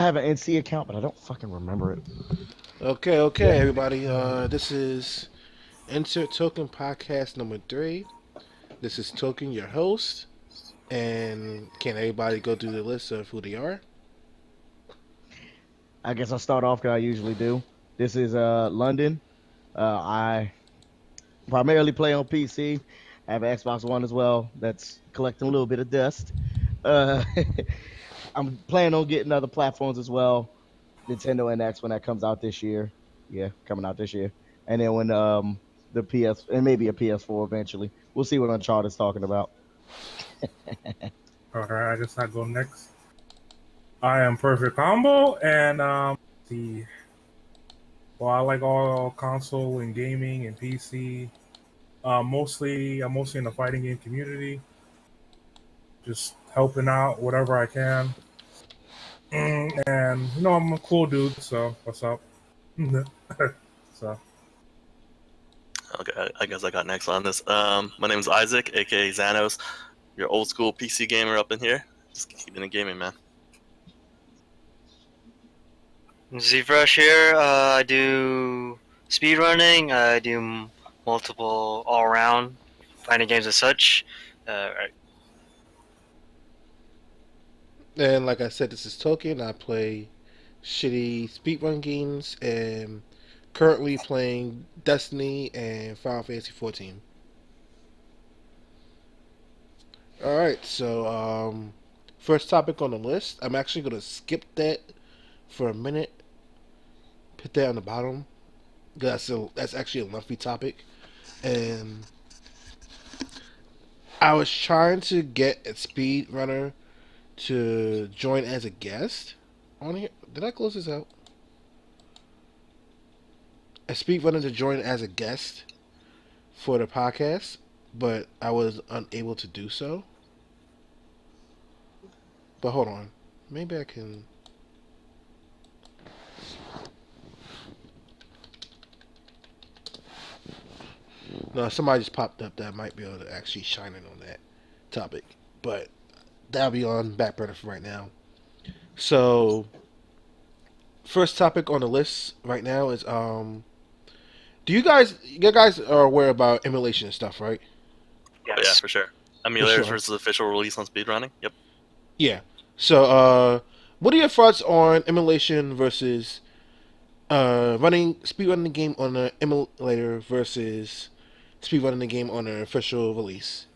I have an NC account, but I don't fucking remember it. Okay, everybody. This is Insert Token Podcast number 3. This is Token, your host. And can everybody go through the list of who they are? I guess I'll start off because I usually do. This is London. I primarily play on PC. I have an Xbox One as well. That's collecting a little bit of dust. Uh, I'm planning on getting other platforms as well. Nintendo NX when that comes out this year. Yeah, coming out this year. And then when the PS and maybe a PS4 eventually. We'll see what Uncharted's talking about. Okay, I guess I go next. I am PerfectCombo, and the well, I like all console and gaming and PC. I'm mostly in the fighting game community, just helping out whatever I can. And I'm a cool dude, so what's up? So Okay, I guess I got next on this. My name is Isaac, aka Xanos. Your old school PC gamer up in here. Just keeping it gaming, man. ZFresh here. I do speedrunning. I do multiple all-around fighting games and such. Right. And like I said, this is Token. I play shitty speedrun games and currently playing Destiny and Final Fantasy 14. Alright, so first topic on the list. I'm actually going to skip that for a minute. Put that on the bottom. That's actually a lengthy topic. And I was trying to get a speedrunner to join as a guest on here. Did I close this out? A speedrunner to join as a guest for the podcast, but I was unable to do so. But hold on. Maybe I can. No, somebody just popped up that might be able to actually shine in on that topic. But that'll be on back burner for right now. So, first topic on the list right now is do you guys are aware about emulation and stuff, right? Oh, yeah, for sure. For Emulators sure. versus official release on speedrunning? Yep. Yeah. So, what are your thoughts on emulation versus running speedrunning the game on an emulator versus speedrunning the game on an official release?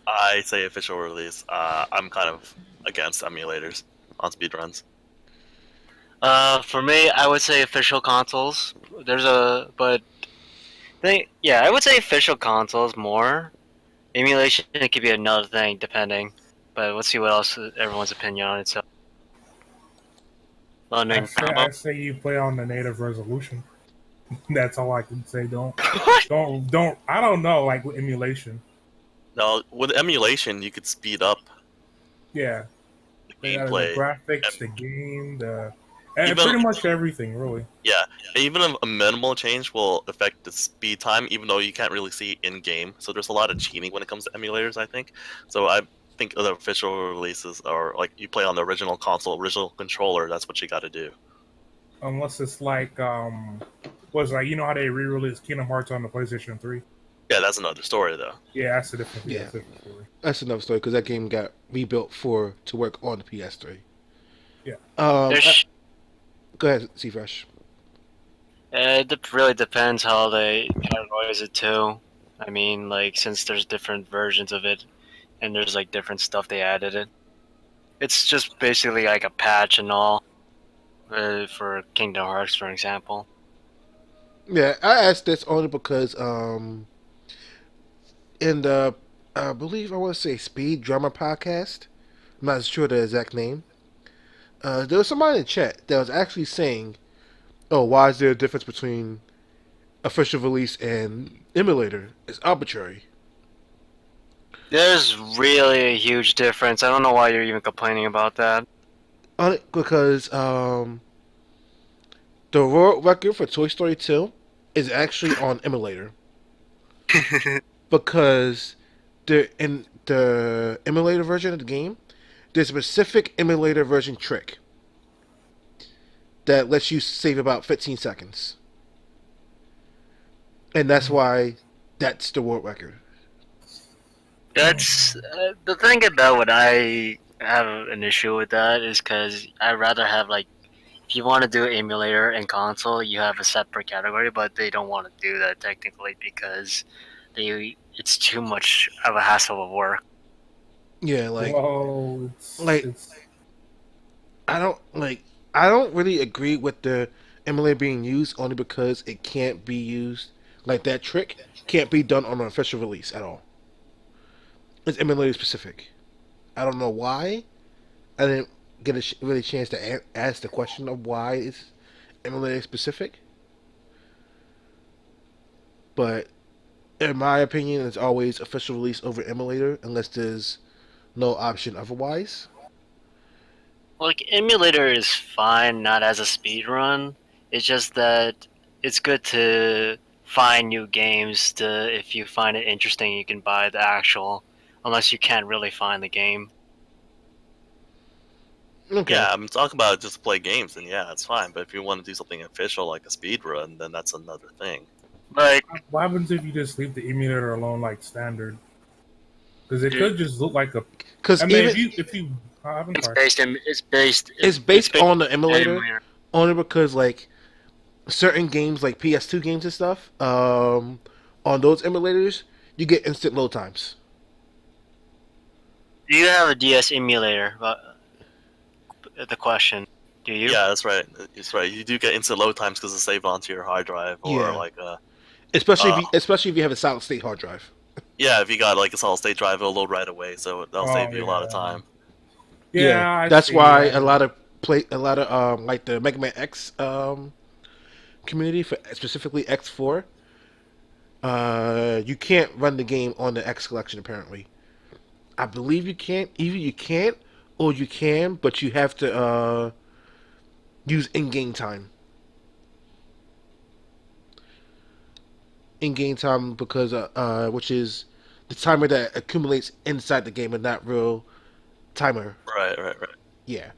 I say official release. I'm kind of against emulators on speedruns. For me, I would say official consoles. I would say official consoles more. Emulation it could be another thing depending, but let's see what else everyone's opinion on it. So, I London say combo. I say you play on the native resolution. That's all I can say. What? Don't. I don't know. Like with emulation, Now, with emulation, you could speed up yeah. the The gameplay. graphics, And the game, and even pretty much everything, really. yeah, even a minimal change will affect the speed time, even though you can't really see in game. So there's a lot of cheating when it comes to emulators, I think. So I think the official releases are like you play on the original console, original controller. That's what you got to do. Unless it's like was like how they re-released Kingdom Hearts on the PlayStation 3. Yeah, that's another story though. Yeah, that's a different. Yeah, Yeah, that's a different story. that's another story because that game got rebuilt to work on the PS3. Yeah. There's Go ahead, ZFresh. It really depends how they categorize it too. I mean, like since there's different versions of it, and there's like different stuff they added it. It's just basically like a patch and all for Kingdom Hearts, for example. Yeah, I asked this only because in the I believe I want to say Speed Drummer podcast. I'm not sure the exact name. There was somebody in the chat that was actually saying, "Oh, why is there a difference between official release and emulator? It's arbitrary." There's really a huge difference. I don't know why you're even complaining about that. Because the world record for Toy Story 2 is actually on emulator because in the emulator version of the game, there's a specific emulator version trick that lets you save about 15 seconds, and that's why that's the world record. That's the thing about what I have an issue with that is because I'd rather have like if you want to do emulator and console, you have a separate category, but they don't want to do that technically because it's too much of a hassle of work. Yeah, Well, like it's I don't like I don't really agree with the emulator being used only because it can't be used like that trick can't be done on an official release at all. It's emulator specific. I don't know why. I didn't get a really chance to ask the question of why it's emulator specific, but in my opinion, it's always official release over emulator unless there's no option otherwise. Like emulator is fine, not as a speed run. It's just that it's good to find new games. To if you find it interesting, you can buy the actual. Unless you can't really find the game. Okay. Yeah, I'm talking about just to play games, and yeah, it's fine. But if you want to do something official like a speed run, then that's another thing. Like, what happens if you just leave the emulator alone like standard? Because it dude, could just look like a. Because I mean, even if you, I'm it's sorry. based in it's based on the on emulator emulator. only because like certain games like PS2 games and stuff, on those emulators you get instant load times. Do you have a DS emulator? The question. Do you? Yeah, that's right. It's right. You do get instant load times because it's saved onto your hard drive, or Yeah, like especially uh, if you have a solid state hard drive. yeah, if you got like a solid state drive, it'll load right away, so that'll Oh save you a lot of yeah, time. Yeah, yeah, I that's see. why Yeah, a lot of like the Mega Man X community for specifically X4. You can't run the game on the X collection apparently. I believe you can't. Either you can't or you can, but you have to use in-game time. In-game time because which is the timer that accumulates inside the game and not real timer. Right, right, right. Yeah,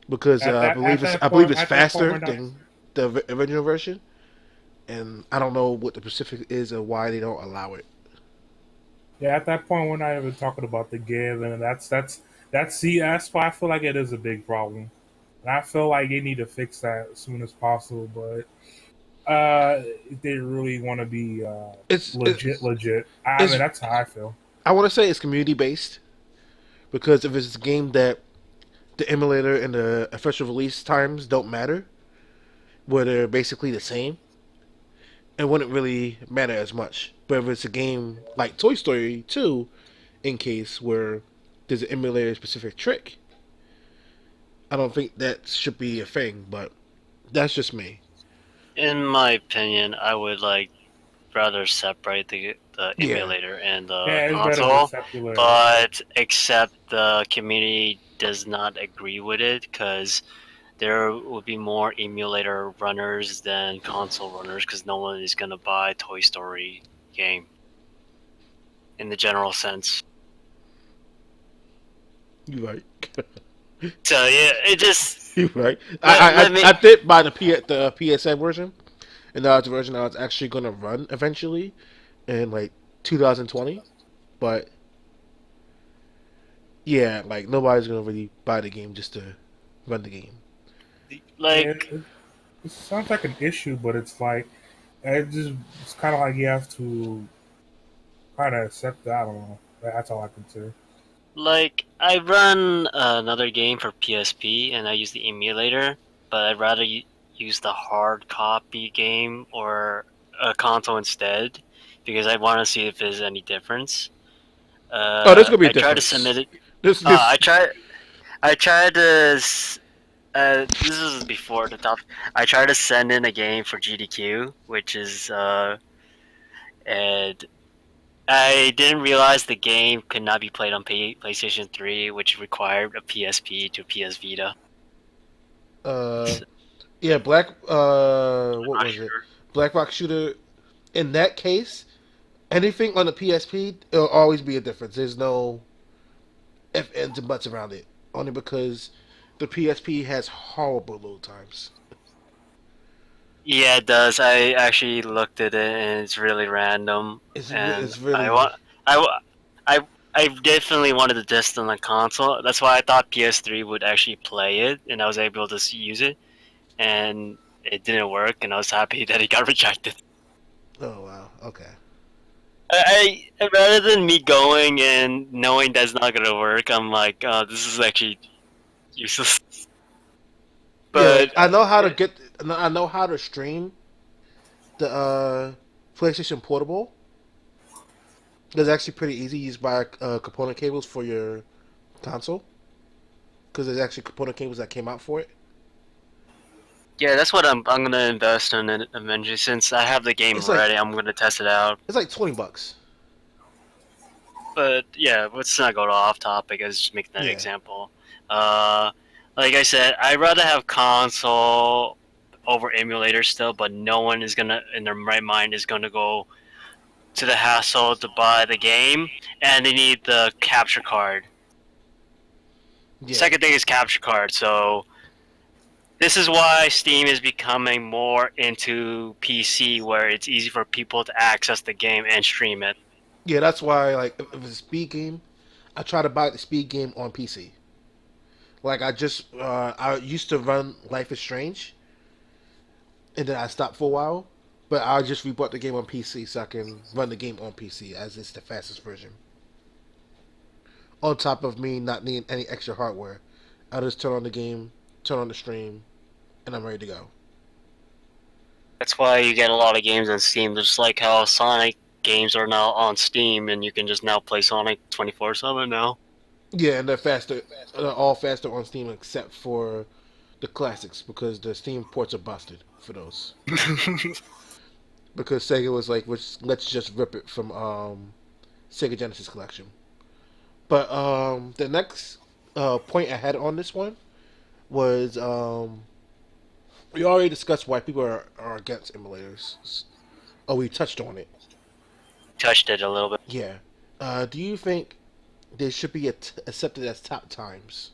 because at I believe it's that point, faster than the original version, and I don't know what the specific is or why they don't allow it. yeah, at that point, we're not even talking about the give, and that's why I feel like it is a big problem, and I feel like they need to fix that as soon as possible. But if they really want to be It's legit. I mean, it's that's how I feel. I want to say it's community based because if it's a game that the emulator and the official release times don't matter, where they're basically the same, it wouldn't really matter as much. But if it's a game like Toy Story 2, in case where there's an emulator specific trick, I don't think that should be a thing, but that's just me. In my opinion, I would like rather separate the Yeah. emulator and the Yeah, it's better to console, separate. but except the community does not agree with it because there will be more emulator runners than console runners because no one is gonna buy Toy Story game in the general sense. You're right. So yeah, it just You're right. let me I did buy the PSN version, and that was the version I was actually gonna run eventually in like 2020. But yeah, like nobody's gonna really buy the game just to run the game. Yeah, like it sounds like an issue, but it's like it's kind of like you have to kind of accept that. I don't know. That's all I can say. I run another game for PSP and I use the emulator, but I'd rather use the hard copy game or a console instead because I want to see if there's any difference. Oh, there's gonna be a I tried to difference. submit it. This I tried. I tried to. This was before the top. I tried to send in a game for GDQ, which is and I didn't realize the game could not be played on PlayStation 3, which required a PSP to PS Vita. uh So, yeah, what I'm not was it? sure. Black Rock Shooter. In that case, anything on the PSP, it'll always be a difference. There's no if ands and buts around it. Only because The PSP has horrible load times. Yeah, it does. I actually looked at it, and it's really random. And It's really I, wa- I, I definitely wanted to test on the console. That's why I thought PS3 would actually play it, and I was able to use it. And it didn't work, and I was happy that it got rejected. oh wow okay. Rather than me going and knowing that's not gonna work, I'm like, oh, this is actually useless. Yeah, like But I know how to get. I know how to stream the PlayStation Portable. It's actually pretty easy. You just buy component cables for your console because there's actually component cables that came out for it. yeah, that's what I'm gonna invest in it eventually. Since I have the game It's like ready, I'm gonna test it out. it's like $20. But yeah, let's not go off topic. I was just making an Yeah, example. Uh, like I said, I'd rather have console over emulator still, but no one is gonna, in their right mind, is gonna go to the hassle to buy the game, and they need the capture card. yeah, Second thing is capture card. So this is why Steam is becoming more into PC, where it's easy for people to access the game and stream it. yeah. That's why like if it's a speed game, I try to buy the speed game on PC. Like I used to run Life is Strange, and then I stopped for a while. But I just rebought the game on PC so I can run the game on PC as it's the fastest version. On top of me not needing any extra hardware, I just turn on the game, turn on the stream, and I'm ready to go. That's why you get a lot of games on Steam. Just like how Sonic games are now on Steam, and you can just now play Sonic 24/7 now. Yeah, and they're faster. They're all faster on Steam except for the classics because the Steam ports are busted for those. Because Sega was like, let's just rip it from Sega Genesis collection. But the next point I had on this one was we already discussed why people are against emulators. Oh, we touched on it. Touched it a little bit. Yeah. Do you think they should be accepted as top times?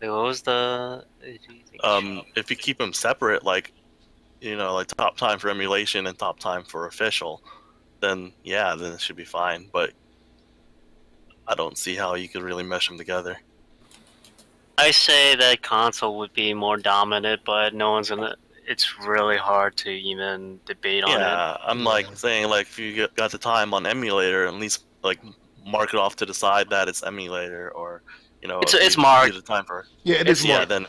Wait, what was the? If you keep them separate, like like top time for emulation and top time for official, then yeah, then it should be fine. But I don't see how you could really mesh them together. I say that console would be more dominant, but no one's gonna. It's really hard to even debate on it. Yeah, I'm Yeah. like saying like if you got the time on emulator, at least like mark it off to the side that it's emulator, or It's if it's you marked. do the time for Yeah, it is yeah, more. then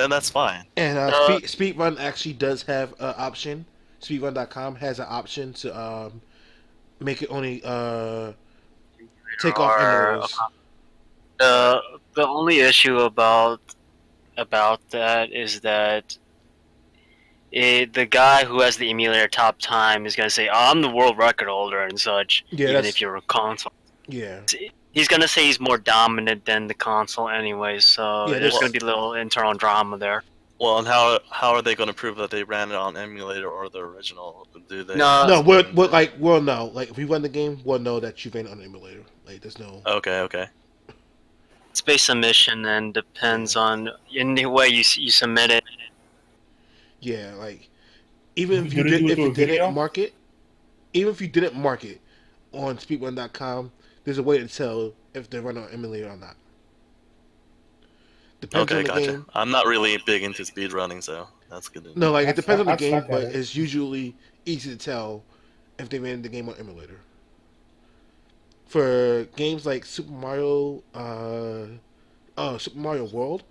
that's fine. And Uh, Speedrun actually does have an option. Speedrun.com has an option to make it only take off or emulators. the only issue about that is that the guy who has the emulator top time is gonna say, "Oh, I'm the world record holder" and such. Yeah, Even that's if you're a console, yeah, he's gonna say he's more dominant than the console anyway. So yeah. there's There's gonna be a little internal drama there. Well, and how are they going to prove that they ran it on emulator or the original? Do they? No, no. We'll know. Like if we run the game, we'll know that you ran it on an emulator. Like there's no. Okay. it's based submission and depends Yeah. on in the way you submit it. Yeah, like even Did it do it to a video? even if you didn't mark it on speedrun.com, there's a way to tell if they run on emulator or not. Depends on Okay, the gotcha. game. I'm not really big into speed running, so that's good to know. No, like it depends on the I game, suck but at it. it's usually easy to tell if they ran the game on emulator. For games like Super Mario World,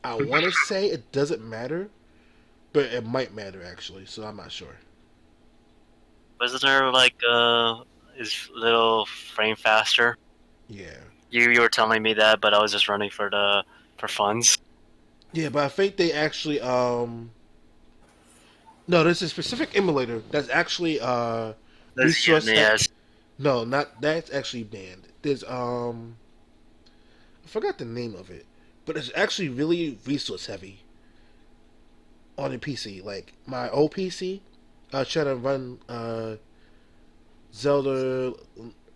I want to say it doesn't matter, but it might matter actually. So I'm not sure. Wasn't there like is little frame faster? Yeah, You were telling me that, but I was just running for funds. yeah, but I think they actually no, there's a specific emulator that's actually resource. Yes. No, not that's actually banned. There's I forgot the name of it, but it's actually really resource heavy on a PC. Like my old PC, I was trying to run Zelda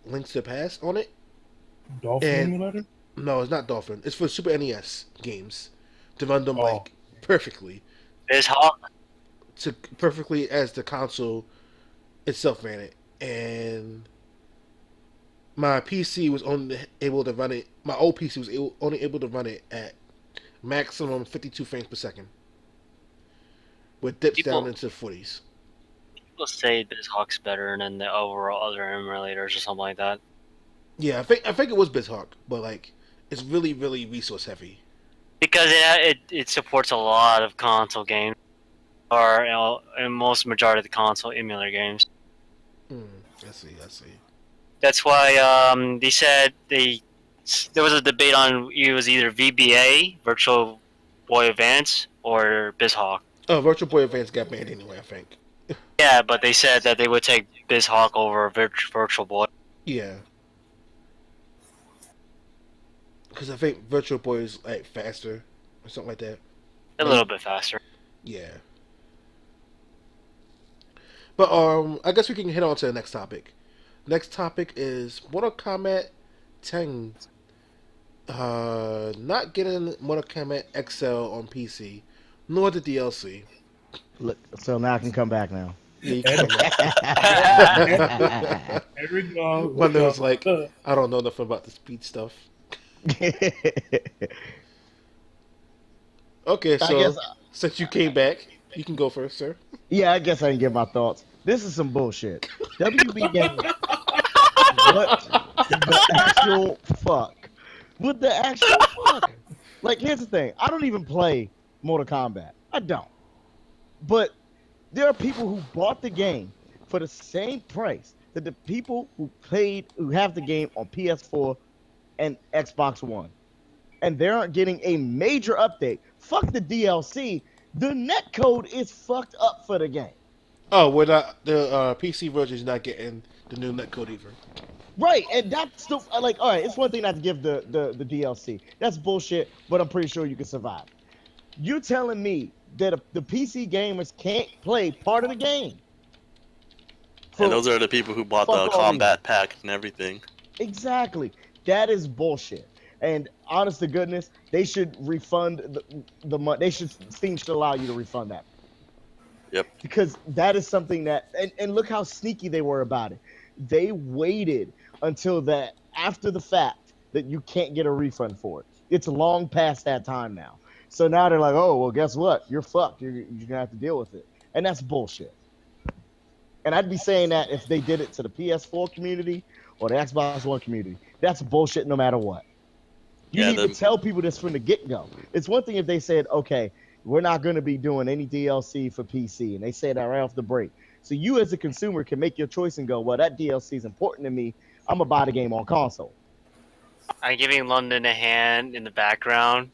Links to the Past on it, Dolphin and emulator? No, it's not Dolphin. It's for Super NES games to run them Oh, like perfectly, Is Hawk to perfectly as the console itself ran it. And my PC was only able to run it. My old PC was only able to run it at maximum 52 frames per second, with dips down people into the 40s. people say BizHawk's better than the overall other emulators or something like that? Yeah, I think it was BizHawk, but like it's really really resource heavy. Because it supports a lot of console games, or in most majority of the console emulator games. Hmm. I see. I see. That's why they said there was a debate on it was either VBA Virtual Boy Advance or BizHawk. Oh, Virtual Boy Advance got banned anyway. I think. Yeah, but they said that they would take BizHawk over Virtual Boy. Yeah, because I think Virtual Boy is like faster or something like that. A little bit faster. Yeah. But I guess we can hit on to the next topic. Next topic is Mortal Kombat 10. Not getting Mortal Kombat XL on PC, nor the DLC. Look, so now I can come back now. Yeah, you can there we go. One that was like, I don't know nothing about the speed stuff. Okay, I so guess, since you came back, you can go first, sir. yeah, I guess I can give my thoughts. This is some bullshit. WB Games, what the actual fuck? What the actual fuck? Like, here's the thing. I don't even play Mortal Kombat. I don't. But there are people who bought the game for the same price that the people who have the game on PS4 and Xbox One. And they aren't getting a major update. Fuck the DLC. The netcode is fucked up for the game. Oh, we're not the PC version is not getting the new netcode either. Right, and that's the like. All right, it's one thing not to give the DLC. That's bullshit, but I'm pretty sure you can survive. You telling me that the PC gamers can't play part of the game? And those are the people who bought the fuck all combat pack and everything. Exactly. That is bullshit. And honest to goodness, they should refund the money. They should Steam should allow you to refund that. Yep. Because that is something that and look how sneaky they were about it. They waited until that after the fact that you can't get a refund for it. It's long past that time now. So now they're like, oh well, guess what? You're fucked. You're gonna have to deal with it. And that's bullshit. And I'd be saying that if they did it to the PS4 community or the Xbox One community. That's bullshit no matter what. You need to tell people this from the get-go. It's one thing if they said, okay, we're not going to be doing any DLC for PC, and they say that right off the break. So you as a consumer can make your choice and go, well, that DLC is important to me. I'm going to buy the game on console. I'm giving London a hand in the background.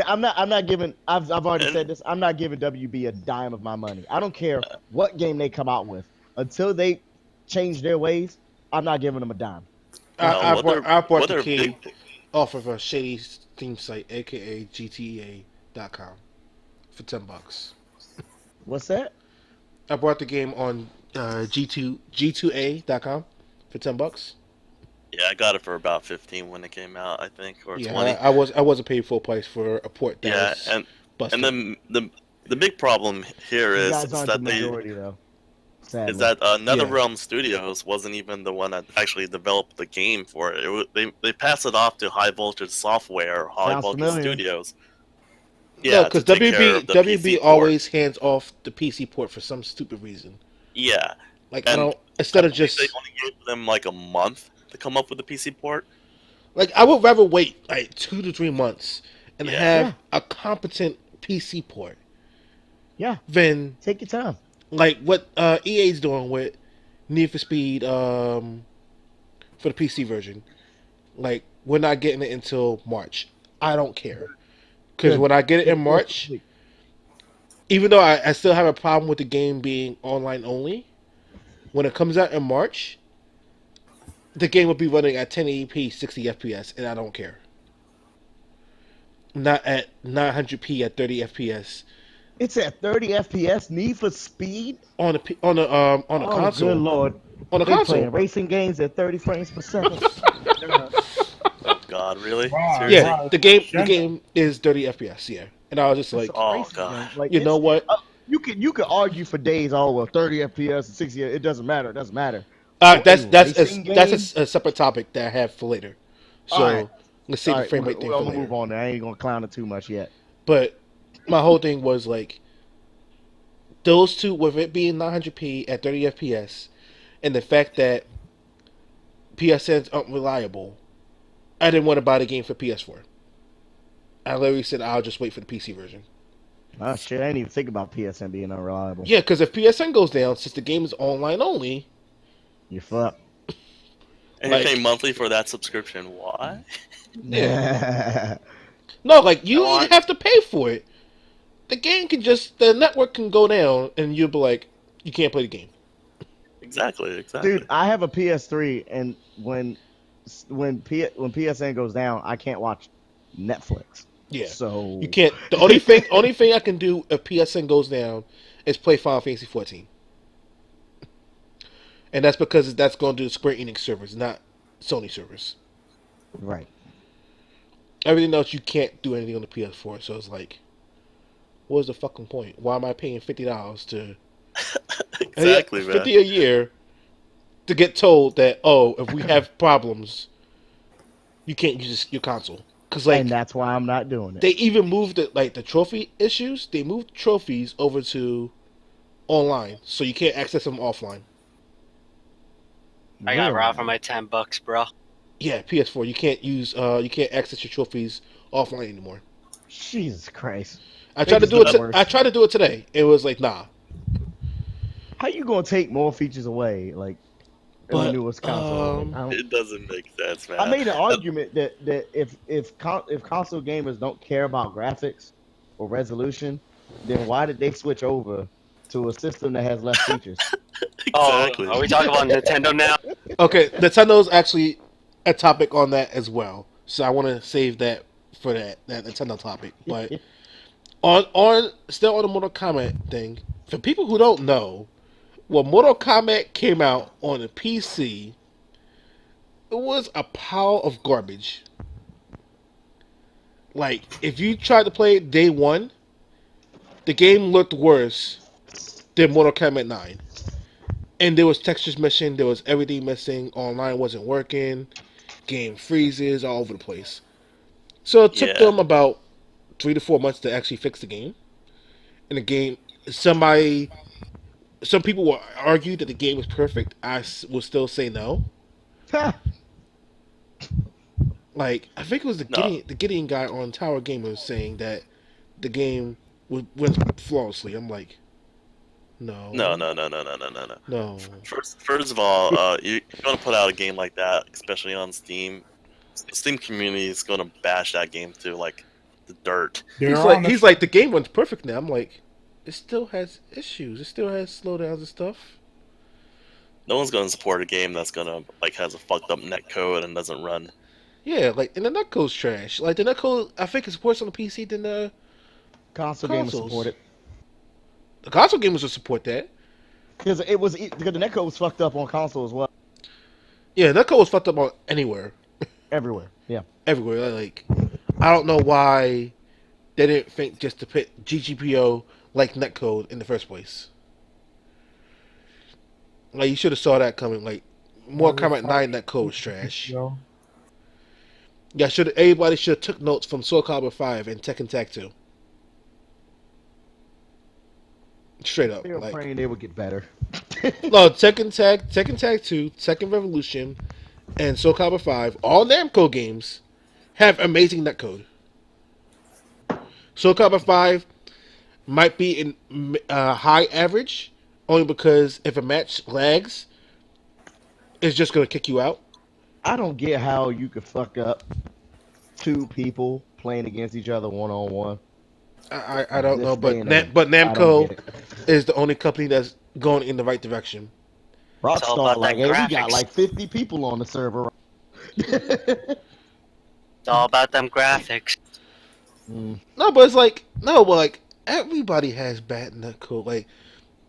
I'm not giving, I've already said this, I'm not giving WB a dime of my money. I don't care what game they come out with. Until they change their ways, I'm not giving them a dime. I bought the key off of a shady Steam site, aka GTA.com, for $10. What's that? I bought the game on G2A.com for $10. Yeah, I got it for about 15 when it came out, I think, or Yeah, 20. I wasn't paid full price for a port that was busted. And then the big problem here You is guys aren't that the majority, though. Sadly. is that NetherRealm Studios wasn't even the one that actually developed the game for it. They passed it off to High Voltage Software, High Voltage Studios. Yeah, because WB always hands off the PC port for some stupid reason. Yeah, like I don't instead of just they only gave them like a month to come up with the PC port. Like I would rather wait like 2 to 3 months and have a competent PC port. Yeah. Than take your time. Like what EA's doing with Need for Speed for the PC version. Like we're not getting it until March. I don't care. Because when I get it in March, even though I still have a problem with the game being online only, when it comes out in March, the game will be running at 1080p 60 FPS, and I don't care. Not at 900p at 30 FPS. It's at 30 FPS. Need for Speed on a console. Good lord! on the They playing console. racing games at 30 frames per second. Oh God, really? Wow, Yeah, Seriously? wow. the Gen- game is 30 FPS. Yeah, and I was just That's a like, Oh racing God. game. Like you know it's what? you could argue for days. Oh well, 30 FPS and 60. It doesn't matter. It doesn't matter. For a That's racing game, a separate topic that I have for later. all right, So let's save all the right. frame rate thing I'm for gonna move later. on. There. I ain't gonna clown it too much yet. But my whole thing was like those two, with it being 900p at 30 FPS, and the fact that PSNs aren't reliable. I didn't want to buy the game for PS4. I literally said I'll just wait for the PC version. Oh shit, I didn't even think about PSN being unreliable. Yeah, because if PSN goes down, since the game is online only, You fuck. And you're like paying monthly for that subscription. Why? yeah, no, like I you want have to pay for it. The game can just the network can go down, and you'll be like, you can't play the game. Exactly. Exactly. Dude, I have a PS3, and when PSN goes down, I can't watch Netflix. Yeah, you So can't. The only thing I can do if PSN goes down is play Final Fantasy 14, and that's because that's going to the Square Enix servers, not Sony servers. right. Everything else you can't do anything on the PS4. So it's like, what's the fucking point? Why am I paying $50 to Exactly, man. 50 a year to get told that if we have problems, you can't use your console? Because And like that's why I'm not doing they it. even moved the trophy issues. They moved trophies over to online, so you can't access them offline. I got Really? robbed for my $10, bro. Yeah, PS4 you can't access your trophies offline anymore. Jesus Christ. I They tried to just do it. get worse. I tried to do it today. It was like nah. How you gonna take more features away, like in the But newest console? Like, It doesn't make sense, man. I made an argument that if console gamers don't care about graphics or resolution, then why did they switch over to a system that has less features? Exactly. Oh, are we talking about Nintendo now? okay, Nintendo's actually a topic on that as well. So I want to save that for that Nintendo topic. But on still on the Mortal Kombat thing, for people who don't know, when Mortal Kombat came out on the PC, it was a pile of garbage. Like if you tried to play it day one, the game looked worse than Mortal Kombat 9. And there was textures missing, there was everything missing, online wasn't working, game freezes all over the place. So it took Yeah. them about 3 to 4 months to actually fix the game. And the game, some people will argue that the game was perfect. I will still say no. Like I think it was No. The Gideon guy on Tower Gamer saying that the game went flawlessly. I'm like, No. no, No. No. No. No. No. No. No. no. First of all, you want to put out a game like that, especially on Steam. The Steam community is gonna bash that game to like the dirt. He's like the game runs perfect now. I'm like, it still has issues. It still has slowdowns and stuff. No one's gonna support a game that's gonna like has a fucked up net code and doesn't run. Yeah, like and the netcode's trash. Like the netcode, I think it's worse on the PC than the Console gamers consoles. support it The console gamers will support that. because because the netcode was fucked up on console as well. Yeah, netcode was fucked up on anywhere, Everywhere. Yeah. everywhere. Like I don't know why they didn't think just to put GGPO like netcode in the first place. Like you should have saw that coming. Like Mortal Kombat 9 netcode was trash. Yeah, everybody should have took notes from Soul Calibur 5 and Tekken Tag 2. Straight up. They were Like praying they would get better. no, Tekken Tag 2, Tekken Revolution, and Soul Calibur 5, all Namco games have amazing netcode. Soul Calibur 5 might be in high average, only because if a match lags, it's just gonna kick you out. I don't get how you could fuck up two people playing against each other one on one. I don't know, This day and age. but I don't Namco get it. is the only company that's going in the right direction. It's all Rockstar about like, that hey, we got graphics. like 50 people on the server. It's all about them graphics. No, but it's like no, but like everybody has bad netcode. Like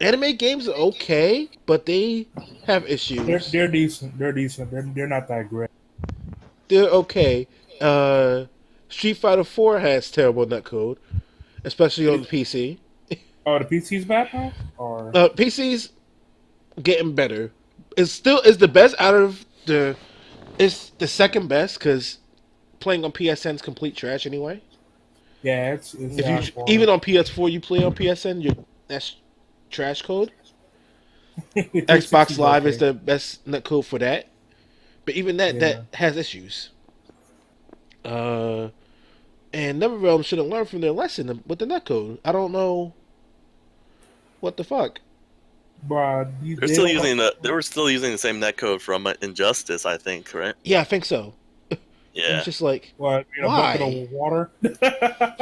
Anime games are okay, but they have They're issues. they're decent. They're decent. They're not that great. They're okay. Uh, Street Fighter 4 has terrible netcode, especially on the PC. Oh, the PC's bad now, or PC's getting better. It's still is the best out of the. It's the second best because playing on PSN is complete trash anyway. yeah, it's If you ass for even on PS4 you play on PSN, that's trash code. Xbox 360's Live is okay. the best netcode for that, but even that Yeah, has issues. Uh, and NetherRealm should have learned from their lesson with the netcode. I don't know what the fuck. but They're they still don't. using they were still using the same netcode from Injustice, I think, right? Yeah, I think so. And it's Yeah. just like, What, a bucket why? of water?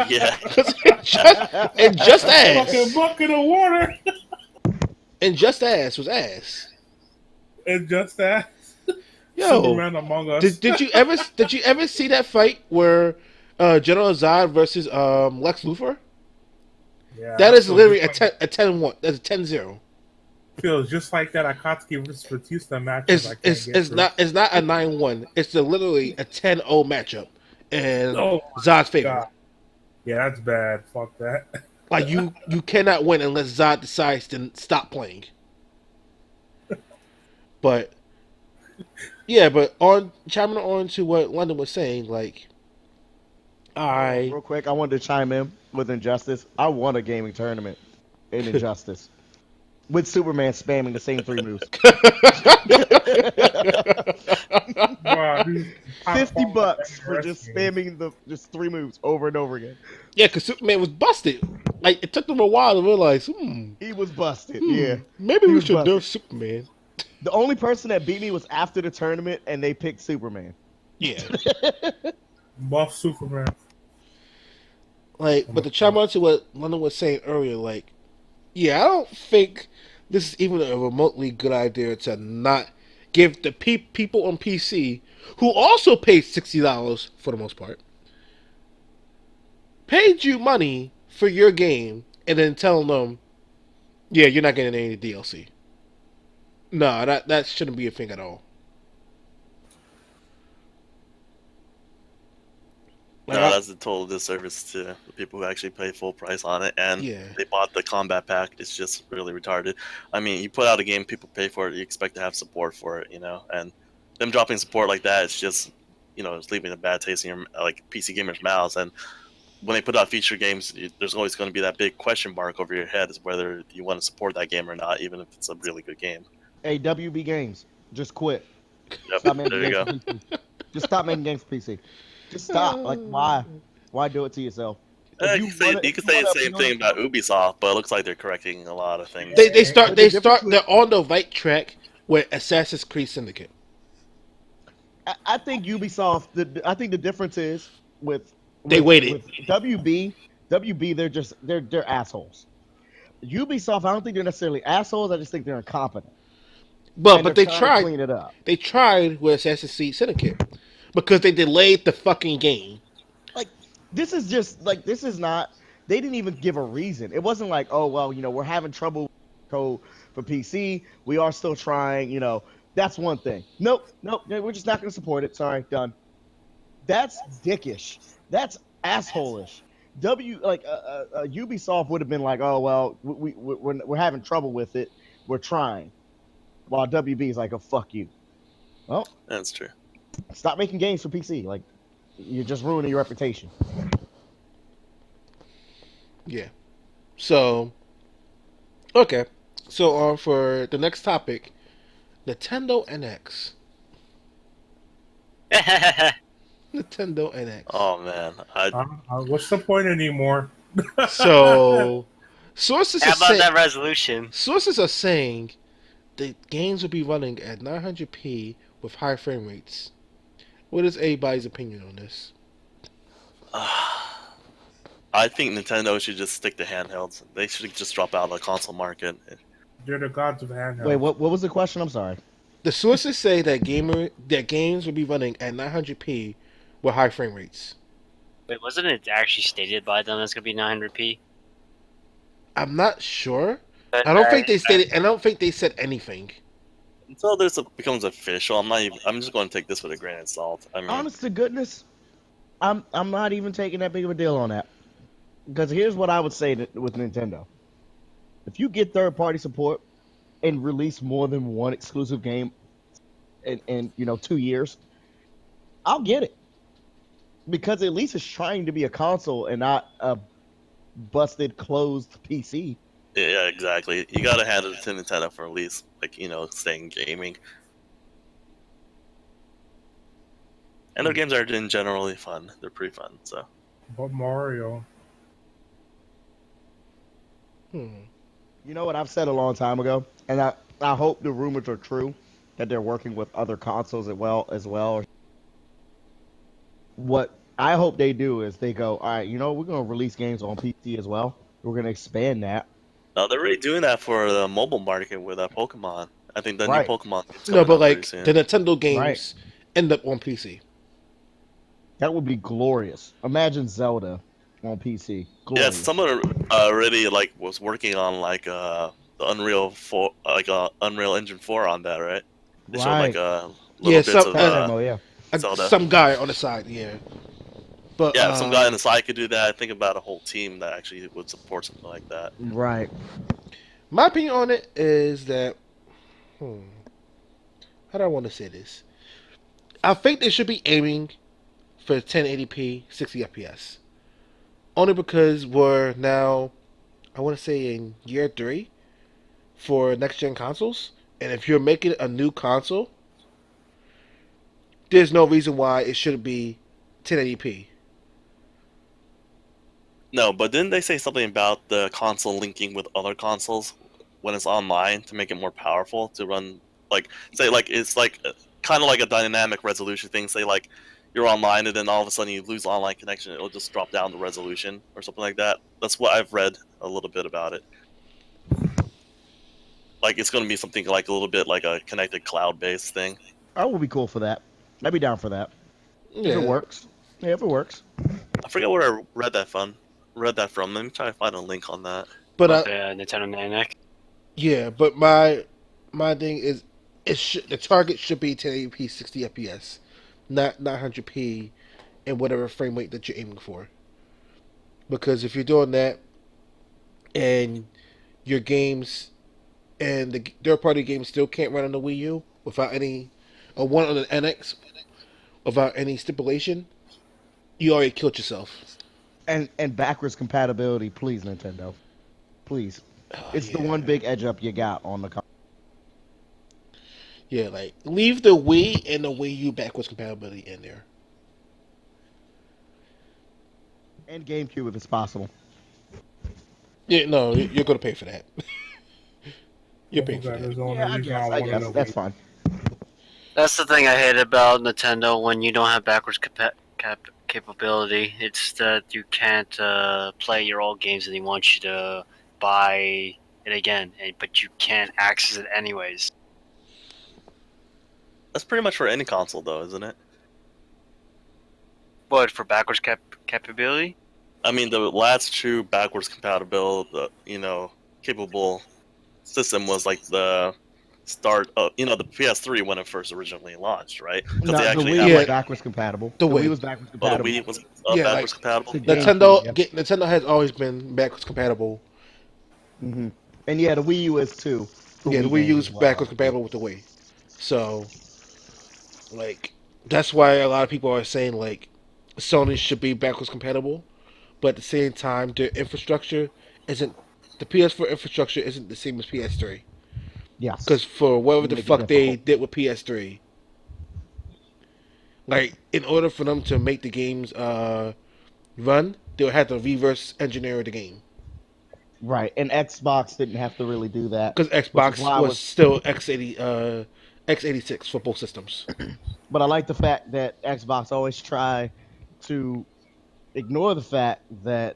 Yeah. And just Fucking ass. bucket of water, And just ass was ass. and just that. Yo, Superman Among Us. did you ever see that fight where General Zod versus Lex Luthor? Yeah, That I is feel literally just like, a 10-1. That's a 10-0. feels just like that Akatsuki versus Batista matches. I It's can't it's get it's through. not it's not a 9-1. It's literally a 10-0 matchup in Oh Zod's favor. god, yeah, that's bad. Fuck that. Like you cannot win unless Zod decides to stop playing. But yeah, but on chiming on to what London was saying, like I Real quick, I wanted to chime in with Injustice. I won a gaming tournament in Injustice with Superman spamming the same three moves. Wow, these top 50 quality bucks for just games. spamming the just three moves over and over again. Yeah, because Superman was busted. Like it took them a while to realize, He was busted. Yeah, maybe he we was should nerf busted. Superman. The only person that beat me was after the tournament, and they picked Superman. Yeah, Buff Superman. like, but to chime on to what London was saying earlier, like, yeah, I don't think this is even a remotely good idea to not give the people on PC who also paid $60 for the most part, paid you money for your game, and then telling them, yeah, you're not getting any DLC. No, that shouldn't be a thing at all. Like, No, that's a total disservice to the people who actually pay full price on it, and yeah, they bought the combat pack. It's just really retarded. I mean, you put out a game, people pay for it, you expect to have support for it, and them dropping support like that, it's just, it's leaving a bad taste in your PC gamers' mouths. And when they put out feature games, there's always going to be that big question mark over your head is whether you want to support that game or not, even if it's a really good game. Hey, WB Games, just quit. Yep, Stop making there you games go. for PC. Just stop making games for PC. Just stop. Like, why? Why do it to yourself? If You can say the same thing about Ubisoft, but it looks like they're correcting a lot of things. they're on the right track with Assassin's Creed Syndicate. I think Ubisoft. I think the difference is They waited. with WB. They're assholes. Ubisoft. I don't think they're necessarily assholes. I just think they're incompetent. Well, And but they're they trying to tried. clean it up. They tried with Assassin's Creed Syndicate because they delayed the fucking game. Like, this is not. They didn't even give a reason. It wasn't like, oh well, we're having trouble with code for PC. We are still trying. That's one thing. Nope, we're just not going to support it. Sorry, done. That's dickish. That's assholish. Ubisoft would have been like, oh well, we're having trouble with it. We're trying. While WB is like, oh fuck you. Well, That's true. stop making games for PC. Like, you're just ruining your reputation. Yeah. So, okay. So, for the next topic, Nintendo NX. Nintendo NX. Oh man, What's the point anymore? So, sources How are about saying that resolution? the games will be running at 900p with high frame rates. What is everybody's opinion on this? I think Nintendo should just stick to handhelds. They should just drop out of the console market. They're the gods of handheld. Wait, what was the question? I'm sorry. The sources say that games will be running at 900p with high frame rates. Wait, wasn't it actually stated by them it's gonna be 900p? I'm not sure, I don't think they stated. I don't think they said anything. Until becomes official, I'm not even. I'm just going to take this with a grain of salt. I mean, Honest to goodness, I'm not even taking that big of a deal on that. Because here's what I would say with Nintendo: if you get third party support and release more than one exclusive game in 2 years, I'll get it. Because at least it's trying to be a console and not a busted closed PC. yeah, exactly. You gotta hand it to Nintendo for at least staying gaming. And their games are generally fun. They're pretty fun. So. But Mario. You know what I've said a long time ago, and I hope the rumors are true that they're working with other consoles as well. What I hope they do is they go, all right, we're gonna release games on PC as well. We're gonna expand that. No, they're already doing that for the mobile market with Pokemon. I think the new Right. Pokemon game's No, coming but out pretty like soon. the Nintendo Right. games end up on PC. That would be glorious. Imagine Zelda on PC. Yeah, Glorious. someone already was working on the Unreal 4, Unreal Engine 4 on that, right? They showed Right. little Yeah, bits some of Demo, yeah. Zelda. some guy on the side. Yeah, but Yeah, some guy on the side could do that. Think about a whole team that actually would support something like that. Right. my opinion on it is that how do I want to say this? I think they should be aiming for 1080p 60 FPS. Only because we're now, I want to say, in year 3 for next gen consoles. And if you're making a new console, there's no reason why it shouldn't be 1080p. No, but didn't they say something about the console linking with other consoles when it's online to make it more powerful to run? It's kind of like a dynamic resolution thing. Say you're online and then all of a sudden you lose online connection, it'll just drop down the resolution or something like that. That's what I've read a little bit about it. Like it's going to be something like a little bit like a connected cloud-based thing. I would be cool for that. I'd be down for that. Yeah. If it works. Yeah, if it works. I forget where I read that from. Let me try to find a link on that. But the Nintendo Nanic. yeah, but my thing is, the target should be 1080p 60 FPS, not 900p and whatever frame rate that you're aiming for. Because if you're doing that, and your games and the third party games still can't run on the Wii U without any, or one on the NX without any stipulation, you already killed yourself. And backwards compatibility, please, Nintendo. Please. It's the one big edge up you got on the console. Yeah, like leave the Wii and the Wii U backwards compatibility in there. And GameCube if it's possible. Yeah, no, you're gonna pay for that. You're paying for That that. is the only Yeah, I reason guess. I I wanted guess. to That's wait. fine. That's the thing I hate about Nintendo when you don't have backwards capability. It's that you can't play your old games and they want you to buy it again, but you can't access it anyways. That's pretty much for any console, though, isn't it? What, for backwards capability? I mean, the last true backwards compatible, capable system was like the start of, the PS3 when it first originally launched, right? Because No, they the actually Wii have was backwards compatible. The The Wii Wii. was backwards oh, the compatible. Wii was Yeah, backwards like, compatible. To Nintendo GameCube, yeah. Nintendo has always been backwards compatible. And yeah, the Wii U is too. Yeah, the Wii U is backwards compatible with the Wii. So, like, that's why a lot of people are saying like Sony should be backwards compatible, but at the same time, their infrastructure isn't. The PS4 infrastructure isn't the same as PS3. Yes. Because for whatever the Make it fuck they difficult. did with PS3, like in order for them to make the games run, they would have to reverse engineer the game. Right, and Xbox didn't have to really do that. Because Which is Xbox why I was was. still x86 for both systems. But I like the fact that Xbox always try to ignore the fact that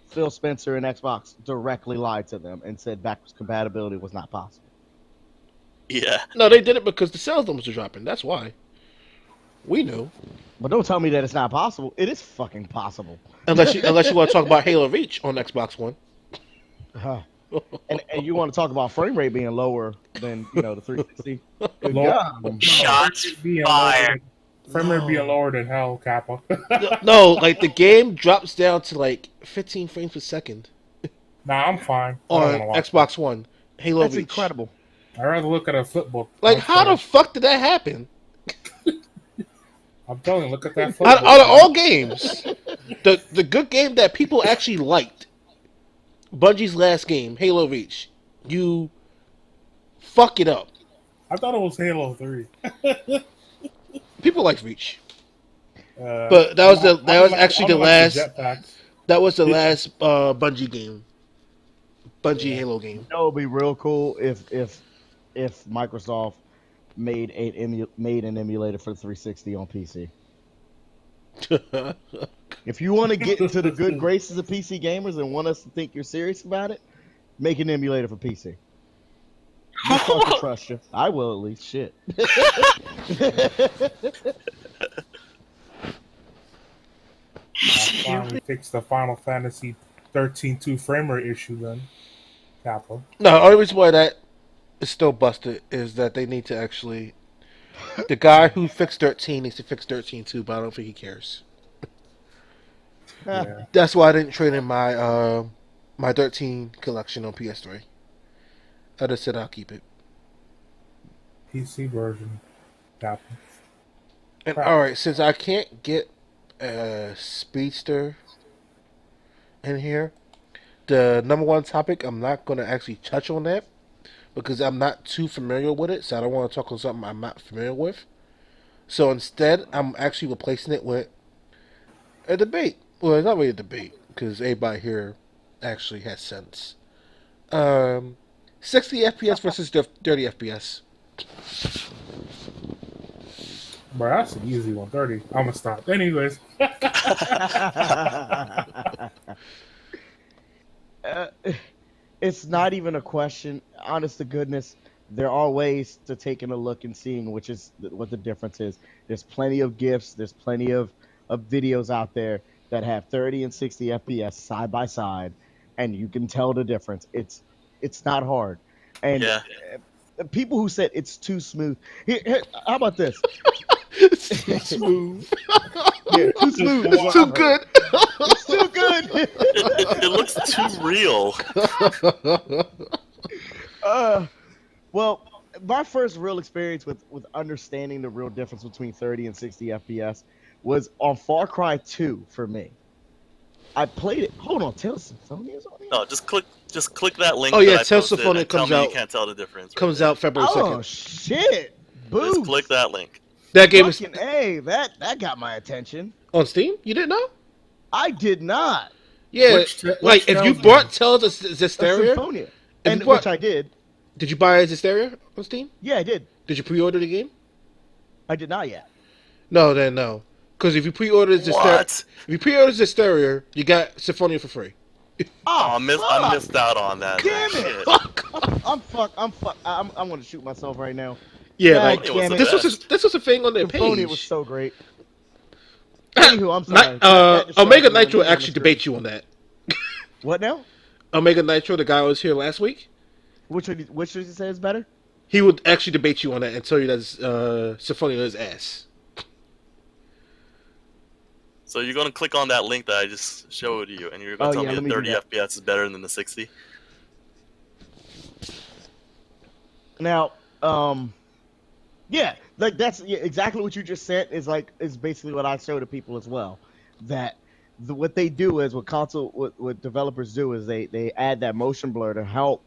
Phil Spencer and Xbox directly lied to them and said backwards compatibility was not possible. Yeah. No, they did it because the sales numbers were dropping. That's why. We knew. But don't tell me that it's not possible. It is fucking possible. Unless you want to talk about Halo Reach on Xbox One. And you want to talk about frame rate being lower than the 360? Good Lower, God. no, Shots being fired. frame rate being No. lower than hell, Kappa. No, like the game drops down to like 15 frames per second Nah, I'm fine. I don't want on to watch that. Xbox One. Halo That's Reach. incredible. I'd rather look at a flipbook. Like, how the fuck did that happen? I'm telling you, look at that Out flipbook, of man. all games, the good game that people actually liked, Bungie's last game, Halo Reach, you fuck it up. I thought it was Halo 3. People like Reach, Uh, but that was I don't actually the like the last. jetpacks. That was the It, last Bungie game, Bungie Yeah. Halo game. it would be real cool if Microsoft made an emulator for the 360 on PC. If you want to get into the good graces of PC gamers and want us to think you're serious about it, make an emulator for PC. We'll start to trust you. I will at least. Shit. I finally fixed the Final Fantasy 13.2 frame rate issue then, Kappa. No, the only reason why that is still busted is that they need to actually. The guy who fixed 13 needs to fix 13 too, but I don't think he cares. Yeah. That's why I didn't trade in my 13 collection on PS3. I just said I'll keep it. PC version, Kappa. And Crap. alright, since I can't get a speedster in here, the number one topic, I'm not going to actually touch on that because I'm not too familiar with it, so I don't want to talk on something I'm not familiar with. So instead, I'm actually replacing it with a debate. Well, it's not really a debate because everybody here actually has sense. Um, 60 FPS versus 30 FPS. Bro, that's an easy one. 30. I'm gonna stop. Anyways. Uh, it's not even a question. Honest to goodness, there are ways to taking a look and seeing which is what the difference is. There's plenty of gifs. There's plenty of videos out there that have 30 and 60 FPS side by side, and you can tell the difference. It's not hard. And Yeah. people who said it's too smooth. How about this? It's too smooth. Yeah, too smooth. Is It's what too I've heard. good. It's too good. It looks too real. uh, well, my first real experience with understanding the real difference between 30 and 60 FPS was on Far Cry 2 for me. I played it. Hold on, Tales of Symphonia is on here? No, just click that link Oh, that yeah, I Tales of posted Symphonia and tell comes me out- you can't tell the difference. Comes right out February Oh 2nd. shit! there. Boost. Just click that link. That game is Fucking A, that got my attention. on Steam? You didn't know? I did not. Yeah. Which Like, if you Tales bought game? Tales of A Zestiria, Symphonia. If And you bought- which I did. did you buy Zestiria on Steam? Yeah, I did. Did you pre-order the game? I did not yet. No, then no. Because if you pre-order What? Zestiria, you got Symphonia for free. Oh, Oh, I missed out on that. Damn it. Shit. Fuck. I'm gonna shoot myself right now. Yeah, God like It was damn the it. this was a thing on their Symphonia page. was so great. Anywho, I'm sorry. That distracted Omega me when Nitro you were on the actually screen. debate you on that. What now? Omega Nitro, the guy who was here last week, Which did you say is better? he would actually debate you on that and tell you that Symphonia is ass. So you're gonna click on that link that I just showed you, and you're gonna Oh, tell yeah, me let the me do 30 that. FPS is better than the 60. Now, yeah, like that's exactly what you just said is basically what I show to people as well. That what they do is what developers do is they add that motion blur to help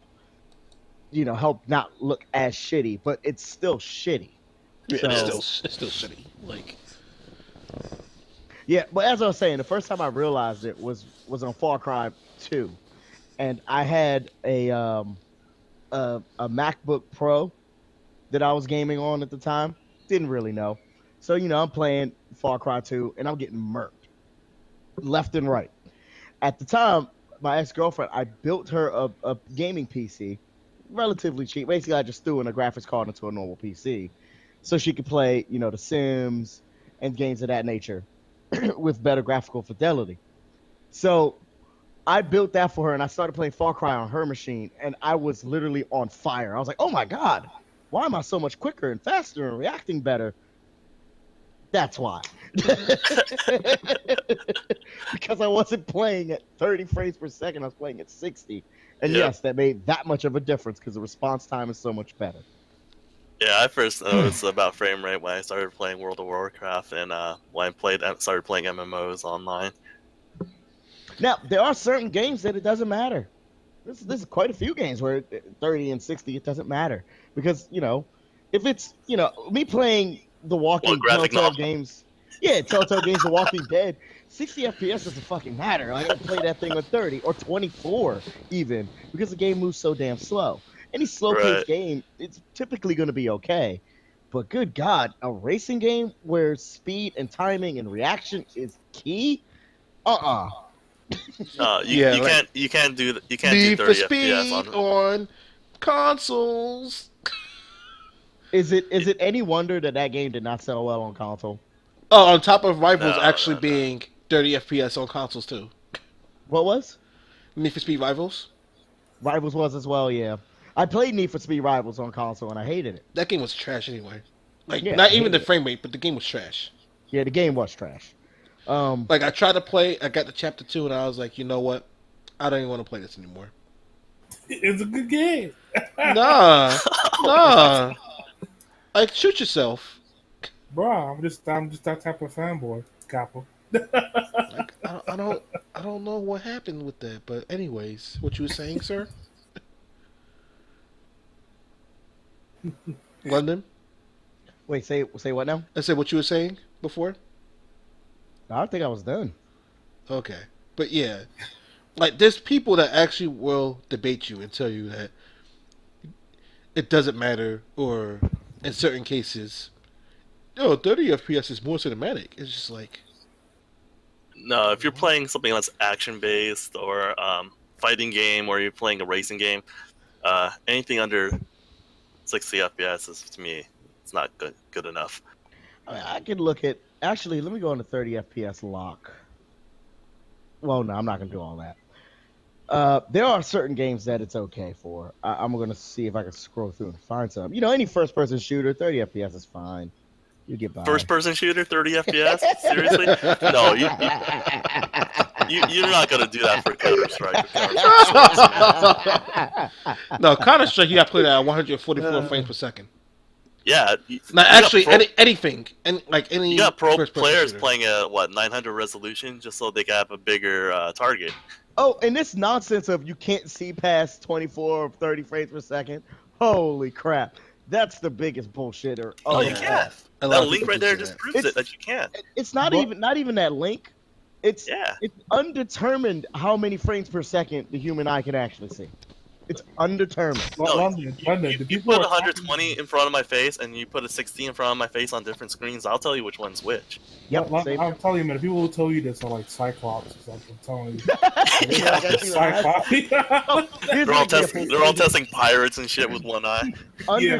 help not look as shitty, but it's still shitty. Yeah, So- it's still shitty. Like, Yeah, but as I was saying, the first time I realized it was on Far Cry 2, and I had a MacBook Pro that I was gaming on at the time. Didn't really know, so I'm playing Far Cry 2, and I'm getting murked left and right. At the time, my ex-girlfriend, I built her a gaming PC, relatively cheap. Basically, I just threw in a graphics card into a normal PC, so she could play The Sims and games of that nature with better graphical fidelity. So I built that for her, and I started playing Far Cry on her machine, and I was literally on fire. I was like, "Oh my god, why am I so much quicker and faster and reacting better?" That's why. Because I wasn't playing at 30 frames per second. I was playing at 60. And Yep. yes, that made that much of a difference because the response time is so much better. Yeah, I first noticed about frame rate when I started playing World of Warcraft and when I started playing MMOs online. Now, there are certain games that it doesn't matter. This is quite a few games where 30 and 60, it doesn't matter. Because, if it's, me playing the Well, Walking graphic Telltale novel. games, yeah, Telltale games, The Walking Dead, 60 FPS doesn't fucking matter. I gotta play that thing on 30 or 24 even because the game moves so damn slow. Any slow Right. paced game, it's typically going to be okay. But good God, a racing game where speed and timing and reaction is key? Uh-uh. You Yeah, you like can't do Need for 30 FPS Speed on. on consoles. Is it any wonder that that game did not sell well on console? Oh, on top of Rivals No, actually no, no. being 30 FPS on consoles too. What was? Need for Speed Rivals. Rivals was as well, yeah. I played Need for Speed Rivals on console and I hated it. That game was trash anyway. Like Yeah, not I even the hated it. frame rate, but the game was trash. Yeah, the game was trash. Um, Like I tried to play, I got to chapter 2, and I was like, you know what? I don't even want to play this anymore. It's a good game. Nah, What? nah. Like shoot yourself. Bro, I'm just that type of fanboy, Capo. Like I don't know what happened with that. But anyways, what you were saying, sir? London. wait, say what now? I said what you were saying before. I don't think I was done. Okay, but yeah, like there's people that actually will debate you and tell you that it doesn't matter, or in certain cases, 30 FPS is more cinematic. It's just like, No, if you're playing something that's action based or fighting game, or you're playing a racing game, anything under 60 FPS is, to me, it's not good enough. I could look at. Actually, let me go into 30 FPS lock. Well, no, I'm not gonna do all that. There are certain games that it's okay for. I'm gonna see if I can scroll through and find some. Any first-person shooter, 30 FPS is fine. You get by. First person shooter, 30 FPS? Seriously? No, you're not gonna do that for Counter Strike. no, Counter Strike you got to play that at 144 frames per second. Yeah, Now, actually, anything, and like you any got pro first-person players shooter. playing at 900 resolution just so they can have a bigger target. Oh, and this nonsense of you can't see past 24 or 30 frames per second. Holy crap. That's the biggest bullshitter of Oh, them you all. can. A lot That of link people right do there say just that. proves it that you can. It's not Bro- even that link. It's Yeah. it's undetermined how many frames per second the human eye can actually see. It's undetermined. No, London, you the you people put are 120 in front of my face and you put a 60 in front of my face on different screens, I'll tell you which one's which. Yep, same. I'm telling you, man, the people who tell you this are like Cyclops. It's like I'm telling you, Yeah, like I see the eyes. Cyclops. Oh, here's They're an all example. they're all testing pirates and shit with one eye. Yeah,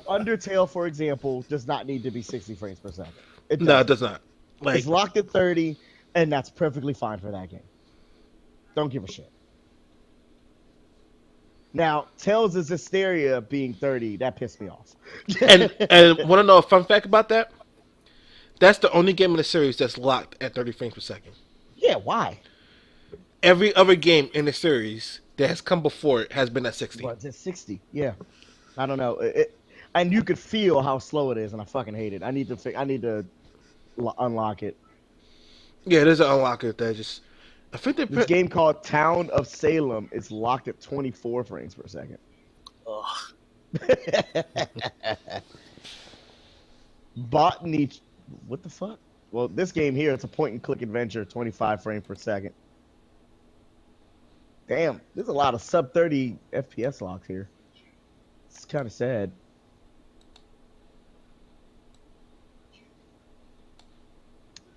Undertale, for example, does not need to be 60 frames per second. It No, it doesn't. does not. Like, It's locked at 30, and that's perfectly fine for that game. Don't give a shit. Now, Tales of Hysteria being 30, that pissed me off. and want to know a fun fact about that? That's the only game in the series that's locked at 30 frames per second. Yeah, why? Every other game in the series that has come before it has been at 60. But it's at 60. Yeah. I don't know. And you could feel how slow it is, and I fucking hate it. I need to unlock it. Yeah, there's an unlocker that just. I think they This put. game called Town of Salem is locked at 24 frames per second. Ugh. Botany. What the fuck? Well, this game here, it's a point and click adventure, 25 frames per second. Damn, there's a lot of sub 30 FPS locks here. It's kind of sad.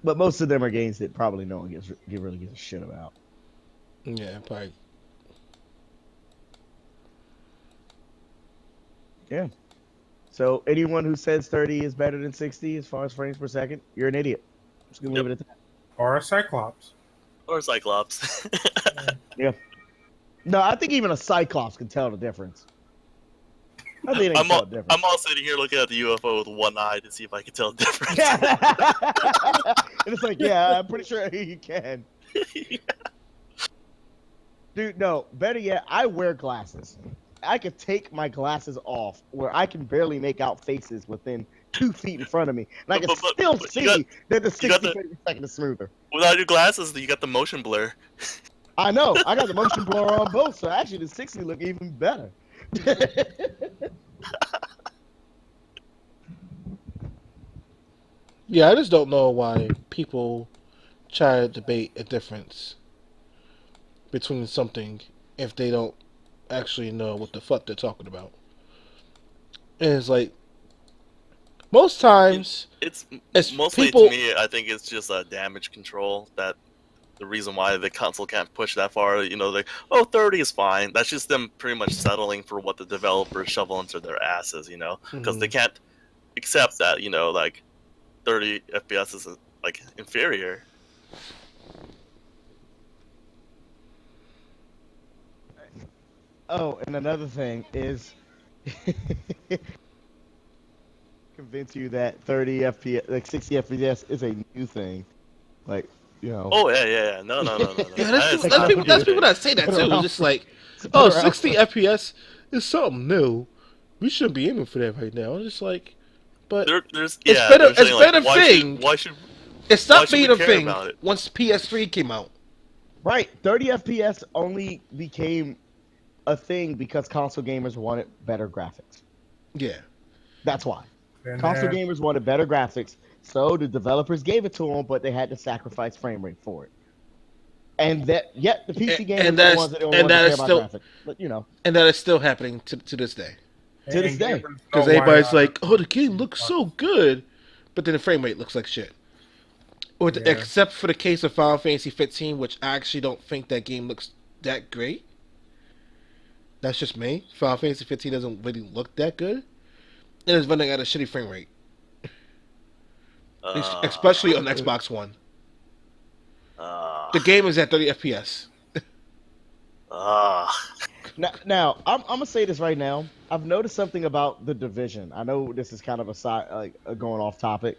But most of them are games that probably no one really gives a shit about. Yeah, probably. Yeah. So anyone who says 30 is better than 60 as far as frames per second, you're an idiot. I'm just gonna leave it at that. or a Cyclops. Or Cyclops. Yeah. No, I think even a Cyclops can tell the difference. I think they can I'm tell all, the difference. I'm all sitting here looking at the UFO with one eye to see if I can tell the difference. And it's like, yeah, I'm pretty sure you can. Dude, no, better yet, I wear glasses. I could take my glasses off where I can barely make out faces within 2 feet in front of me. And I can still but see that the 60 the- frames a second is smoother. Without your glasses, you got the motion blur. I know. I got the motion blur on both, so actually the 60 look even better. Yeah, I just don't know why people try to debate a difference between something if they don't actually know what the fuck they're talking about. And it's like most times It's it's mostly people. to me. I think it's just damage control that the reason why the console can't push that far. Like 30 is fine. That's just them pretty much settling for what the developers shovel into their asses. Because they can't accept that. Like 30 FPS is like inferior. Oh, and another thing is convince you that 30 FPS, like 60 FPS, is a new thing. Like, Oh yeah. No. Yeah, That is not a new that's people thing. that say that too. It's just like, oh, 60 FPS is something new. We shouldn't be aiming for that right now. It's just like, but There's it's yeah. been a, They're saying, it's like, been a thing. Why should It stopped we being a care thing about it? once PS3 came out. Right, 30 FPS only became a thing because console gamers wanted better graphics. Yeah. That's why. And Console then, gamers wanted better graphics, so the developers gave it to them, but they had to sacrifice frame rate for it. And yet the PC gamers are the ones that don't want to care about graphics. But and that is still happening to this day. to this day. gamers know Because why, everybody's like, oh, the game looks so good, but then the frame rate looks like shit. Yeah. Except for the case of Final Fantasy 15, which I actually don't think that game looks that great. That's just me. Final Fantasy 15 doesn't really look that good. And it's running at a shitty frame rate. Especially on Xbox One. The game is at 30 FPS. Now I'm gonna say this right now. I've noticed something about the Division. I know this is kind of a side, like going off topic,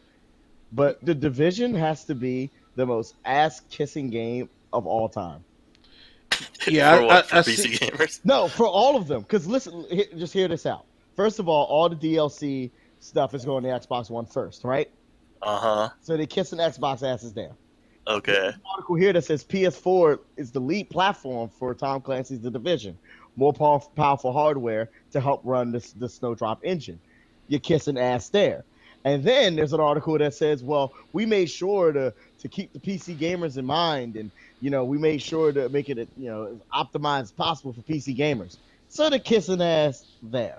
but the Division has to be the most ass-kissing game of all time. Yeah, for PC gamers. No, for all of them. Because listen, just hear this out. First of all the DLC stuff is going to Xbox One first, right? So they're kissing Xbox asses there. Okay. There's an article here that says PS4 is the lead platform for Tom Clancy's The Division. More powerful hardware to help run the Snowdrop engine. You're kissing ass there. And then there's an article that says, well, we made sure to keep the PC gamers in mind, and we made sure to make it as optimized as possible for PC gamers. So they're kissing ass there.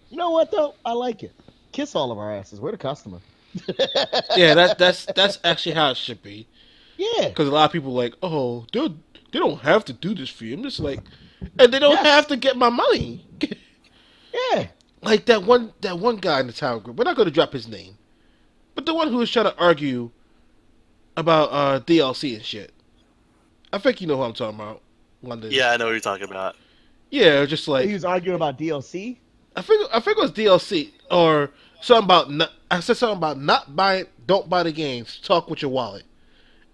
You know what though? I like it. Kiss all of our asses. We're the customer. Yeah, that's actually how it should be. Yeah. Because a lot of people are like, oh, they don't have to do this for you. I'm just like, and they don't have to get my money. Yeah. Like that one guy in the town group. We're not going to drop his name, but the one who was trying to argue about DLC and shit. I think you know who I'm talking about. London. Yeah, I know what you're talking about. Yeah, just like He was arguing about DLC. I think it was DLC or something about. I said something about not buying. Don't buy the games. Talk with your wallet.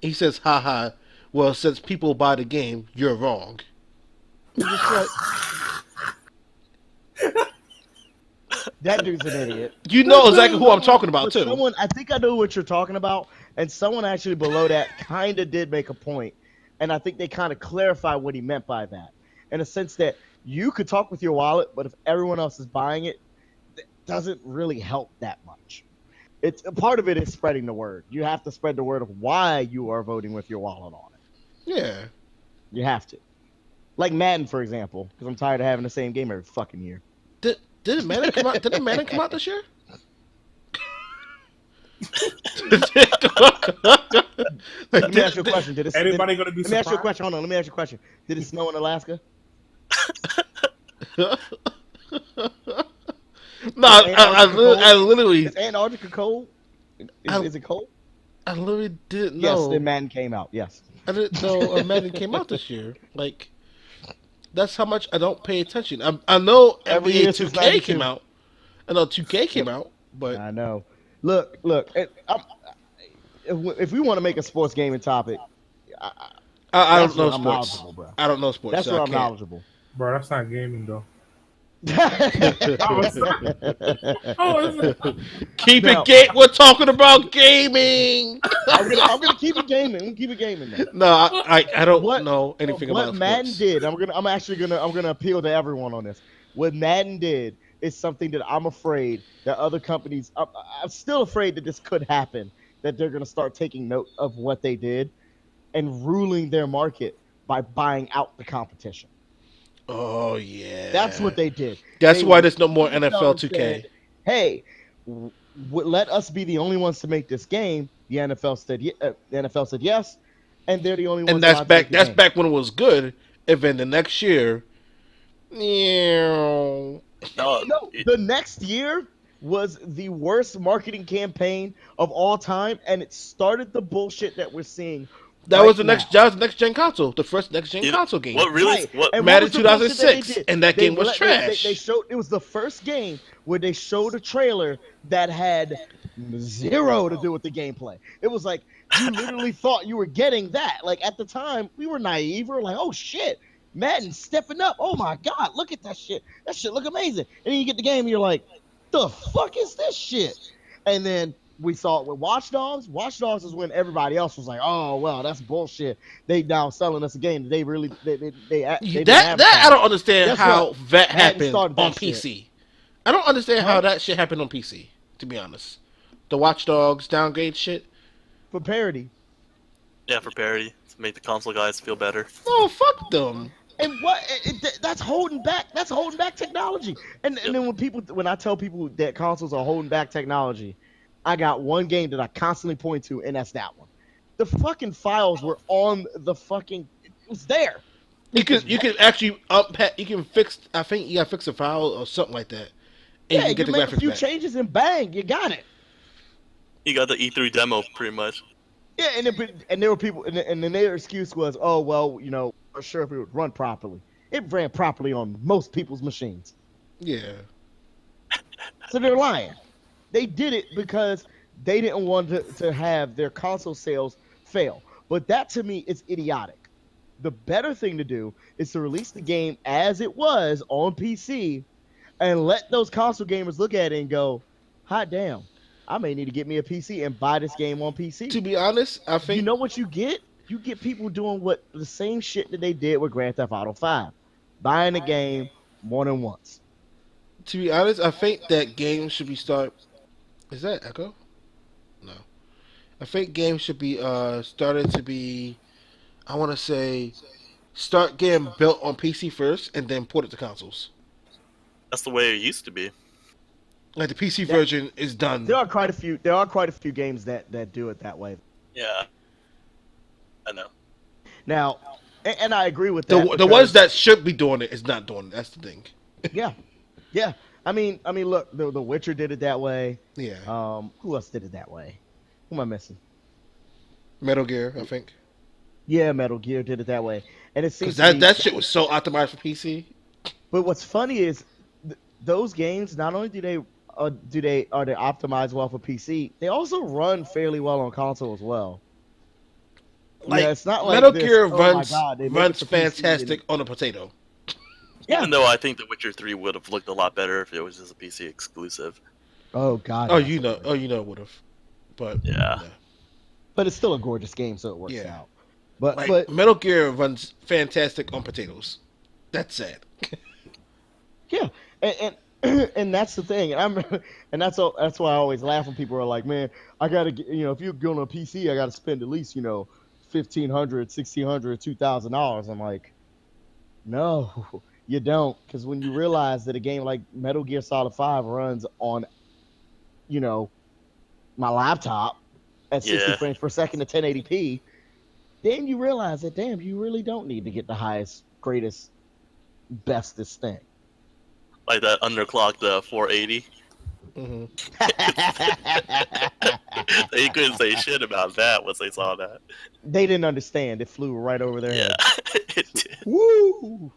He says, haha, well, since people buy the game, you're wrong. I'm just like, That dude's an idiot. you know exactly who I'm talking about, But too. I think I know what you're talking about, and someone actually below that kind of did make a point, and I think they kind of clarified what he meant by that, in a sense that you could talk with your wallet, but if everyone else is buying it, it doesn't really help that much. It's a part of it is spreading the word. You have to spread the word of why you are voting with your wallet on it. Yeah. You have to. Like Madden, for example, because I'm tired of having the same game every fucking year. Didn't Madden come out? Didn't Madden come out this year? Let me ask you a question. Anybody going to be Let me ask you a surprised? question. Hold on. Let me ask you a question. Did it snow in Alaska? No, I literally. Is Antarctica cold? Is it cold? I literally didn't Yes, then know. Madden came out. Yes. I didn't know Madden came out this year. Like, that's how much I don't pay attention. I know Every NBA year since 2K came '92. out. I know 2K came Yep. out, but I know. Look. If we want to make a sports gaming topic, I, I don't that's know where I'm sports. knowledgeable, bro. I don't know sports, That's so I where I'm can't. knowledgeable. Bro, that's not gaming though. I was Now, like, oh, is it? Keep it game. We're talking about gaming. I'm gonna keep it gaming. I'm gonna keep it gaming now. No, I don't What know anything what about Madden sports. did, I'm gonna appeal to everyone on this. What Madden did is something that I'm afraid that other companies. I'm still afraid that this could happen. That they're gonna start taking note of what they did and ruling their market by buying out the competition. Oh That's yeah, what they did. that's They why went there's no to more the NFL NFL and said, 2K. "Hey, let us be the only ones to make this game." The NFL said yes, and they're the only And ones allowed to make the that's game. back when it was good. And then the next year, yeah, No, No, the next year was the worst marketing campaign of all time, and it started the bullshit that we're seeing right now. that was the next gen console, the first next gen you, console game, what really Right. what And what Madden was the bullshit that they 2006, did? and that game was They trash. showed it was the first game where they showed a trailer that had zero to do with the gameplay. It was like you literally thought you were getting that. Like at the time, we were naive. We were like, oh shit, Madden stepping up. Oh my god, look at that shit. That shit look amazing. And then you get the game and you're like, the fuck is this shit? And then we saw it with Watch Dogs. Watch Dogs is when everybody else was like, "Oh well, that's bullshit." They now selling us a game that they really they didn't That I advertise. don't understand Guess what? how that Madden happened started on that shit, PC. I don't understand how huh? that shit happened on PC. To be honest, the Watch Dogs downgrade shit. For parody. yeah for parity to make the console guys feel better. No, fuck them. And that's holding back. That's holding back technology. And Yep. then when I tell people that consoles are holding back technology, I got one game that I constantly point to, and that's that one. The fucking files were on the fucking. It was there. You It can was you right. can actually unpack. You can fix. I think you gotta fix a file or something like that, and you Yeah, can get you the make a graphics few back. changes and bang, you got it. You got the E3 demo pretty much. Yeah, and there were people, and then their excuse was, oh well, we're sure if it would run properly. It ran properly on most people's machines, Yeah. so they're lying. They did it because they didn't want to have their console sales fail. But that to me is idiotic. The better thing to do is to release the game as it was on PC and let those console gamers look at it and go, hot damn, I may need to get me a PC and buy this game on To PC. be honest, I You think know what you get? You get people doing what the same shit that they did with Grand Theft Auto 5, buying a game more than once. that games should be start. Is that Echo? No. I think games should be started to be. I want to say start getting built on PC first, and then port it to consoles. That's the way it used to be. Like the PC That version is done. there are quite a few. There are quite a few games that do it that way. Yeah, I know. Now, and I agree with that The ones because that should be doing it is not doing it. That's the thing. yeah, yeah. I mean, look, the Witcher did it that way. Yeah. Who else did it that way? Who am I missing? Metal Gear, I think. Yeah, Metal Gear did it that way, and it Because seems to be. that shit was so optimized for PC. But what's funny is those games. Not only are they optimized well for PC, they also run fairly well on console as well. Yeah, Like it's not like Metal this. Gear Oh my god, they make it runs for PC and fantastic on a potato. yeah. Even though I think The Witcher 3 would have looked a lot better if it was just a PC exclusive. Oh god, yes, it would. It would have. But Yeah. no. But it's still a gorgeous game, so it works Yeah. out. But Like Metal Gear runs fantastic on potatoes. That's sad. yeah, and that's the thing, and and that's why I always laugh when people are like, man, I gotta get, if you're going on a PC, I gotta spend at least $1,500, $1,600, $2,000. I'm like, no, you don't, because when you realize that a game like Metal Gear Solid 5 runs on you know my laptop at 60 Yeah. frames per second to 1080p, then you realize that damn, you really don't need to get the highest, greatest, bestest thing. Like that underclocked 480. Hmm. They couldn't say shit about that once they saw that. They didn't understand. It flew right over their Yeah, head. it did. Woo!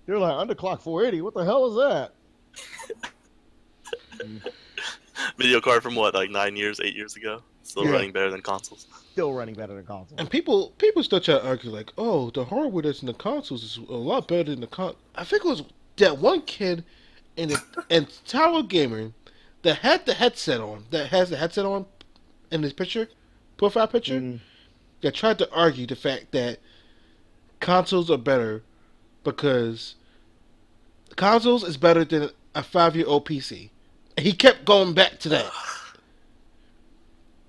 They're like underclock 480. What the hell is that? Video card from what, like 9 years, 8 years ago? Still Yeah. running better than consoles. Still running better than console. And people still try to argue like, oh, the hardware that's in the consoles is a lot better than the I think it was that one kid in Tower Gamer that had the headset on, that has the headset on in his profile picture, Mm. that tried to argue the fact that consoles are better because consoles is better than a 5-year-old PC. And he kept going back to that.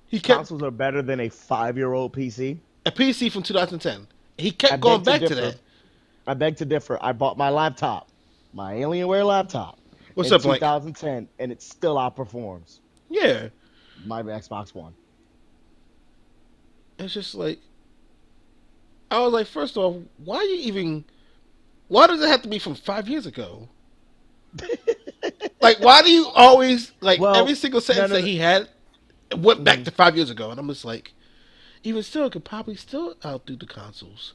He kept Consoles are better than a 5-year-old PC. a PC from 2010. He I kept going beg to back to differ. that. I beg to differ. I bought my laptop, my Alienware laptop, What's in up, Blake? 2010, and it still outperforms Yeah. my Xbox One. It's just like, I was like, first off, why does it have to be from 5 years ago? Like, why do you always, like, Well, every single sentence that he had went back Mhm. to 5 years ago? And I'm just like, even still, it could probably still outdo the consoles.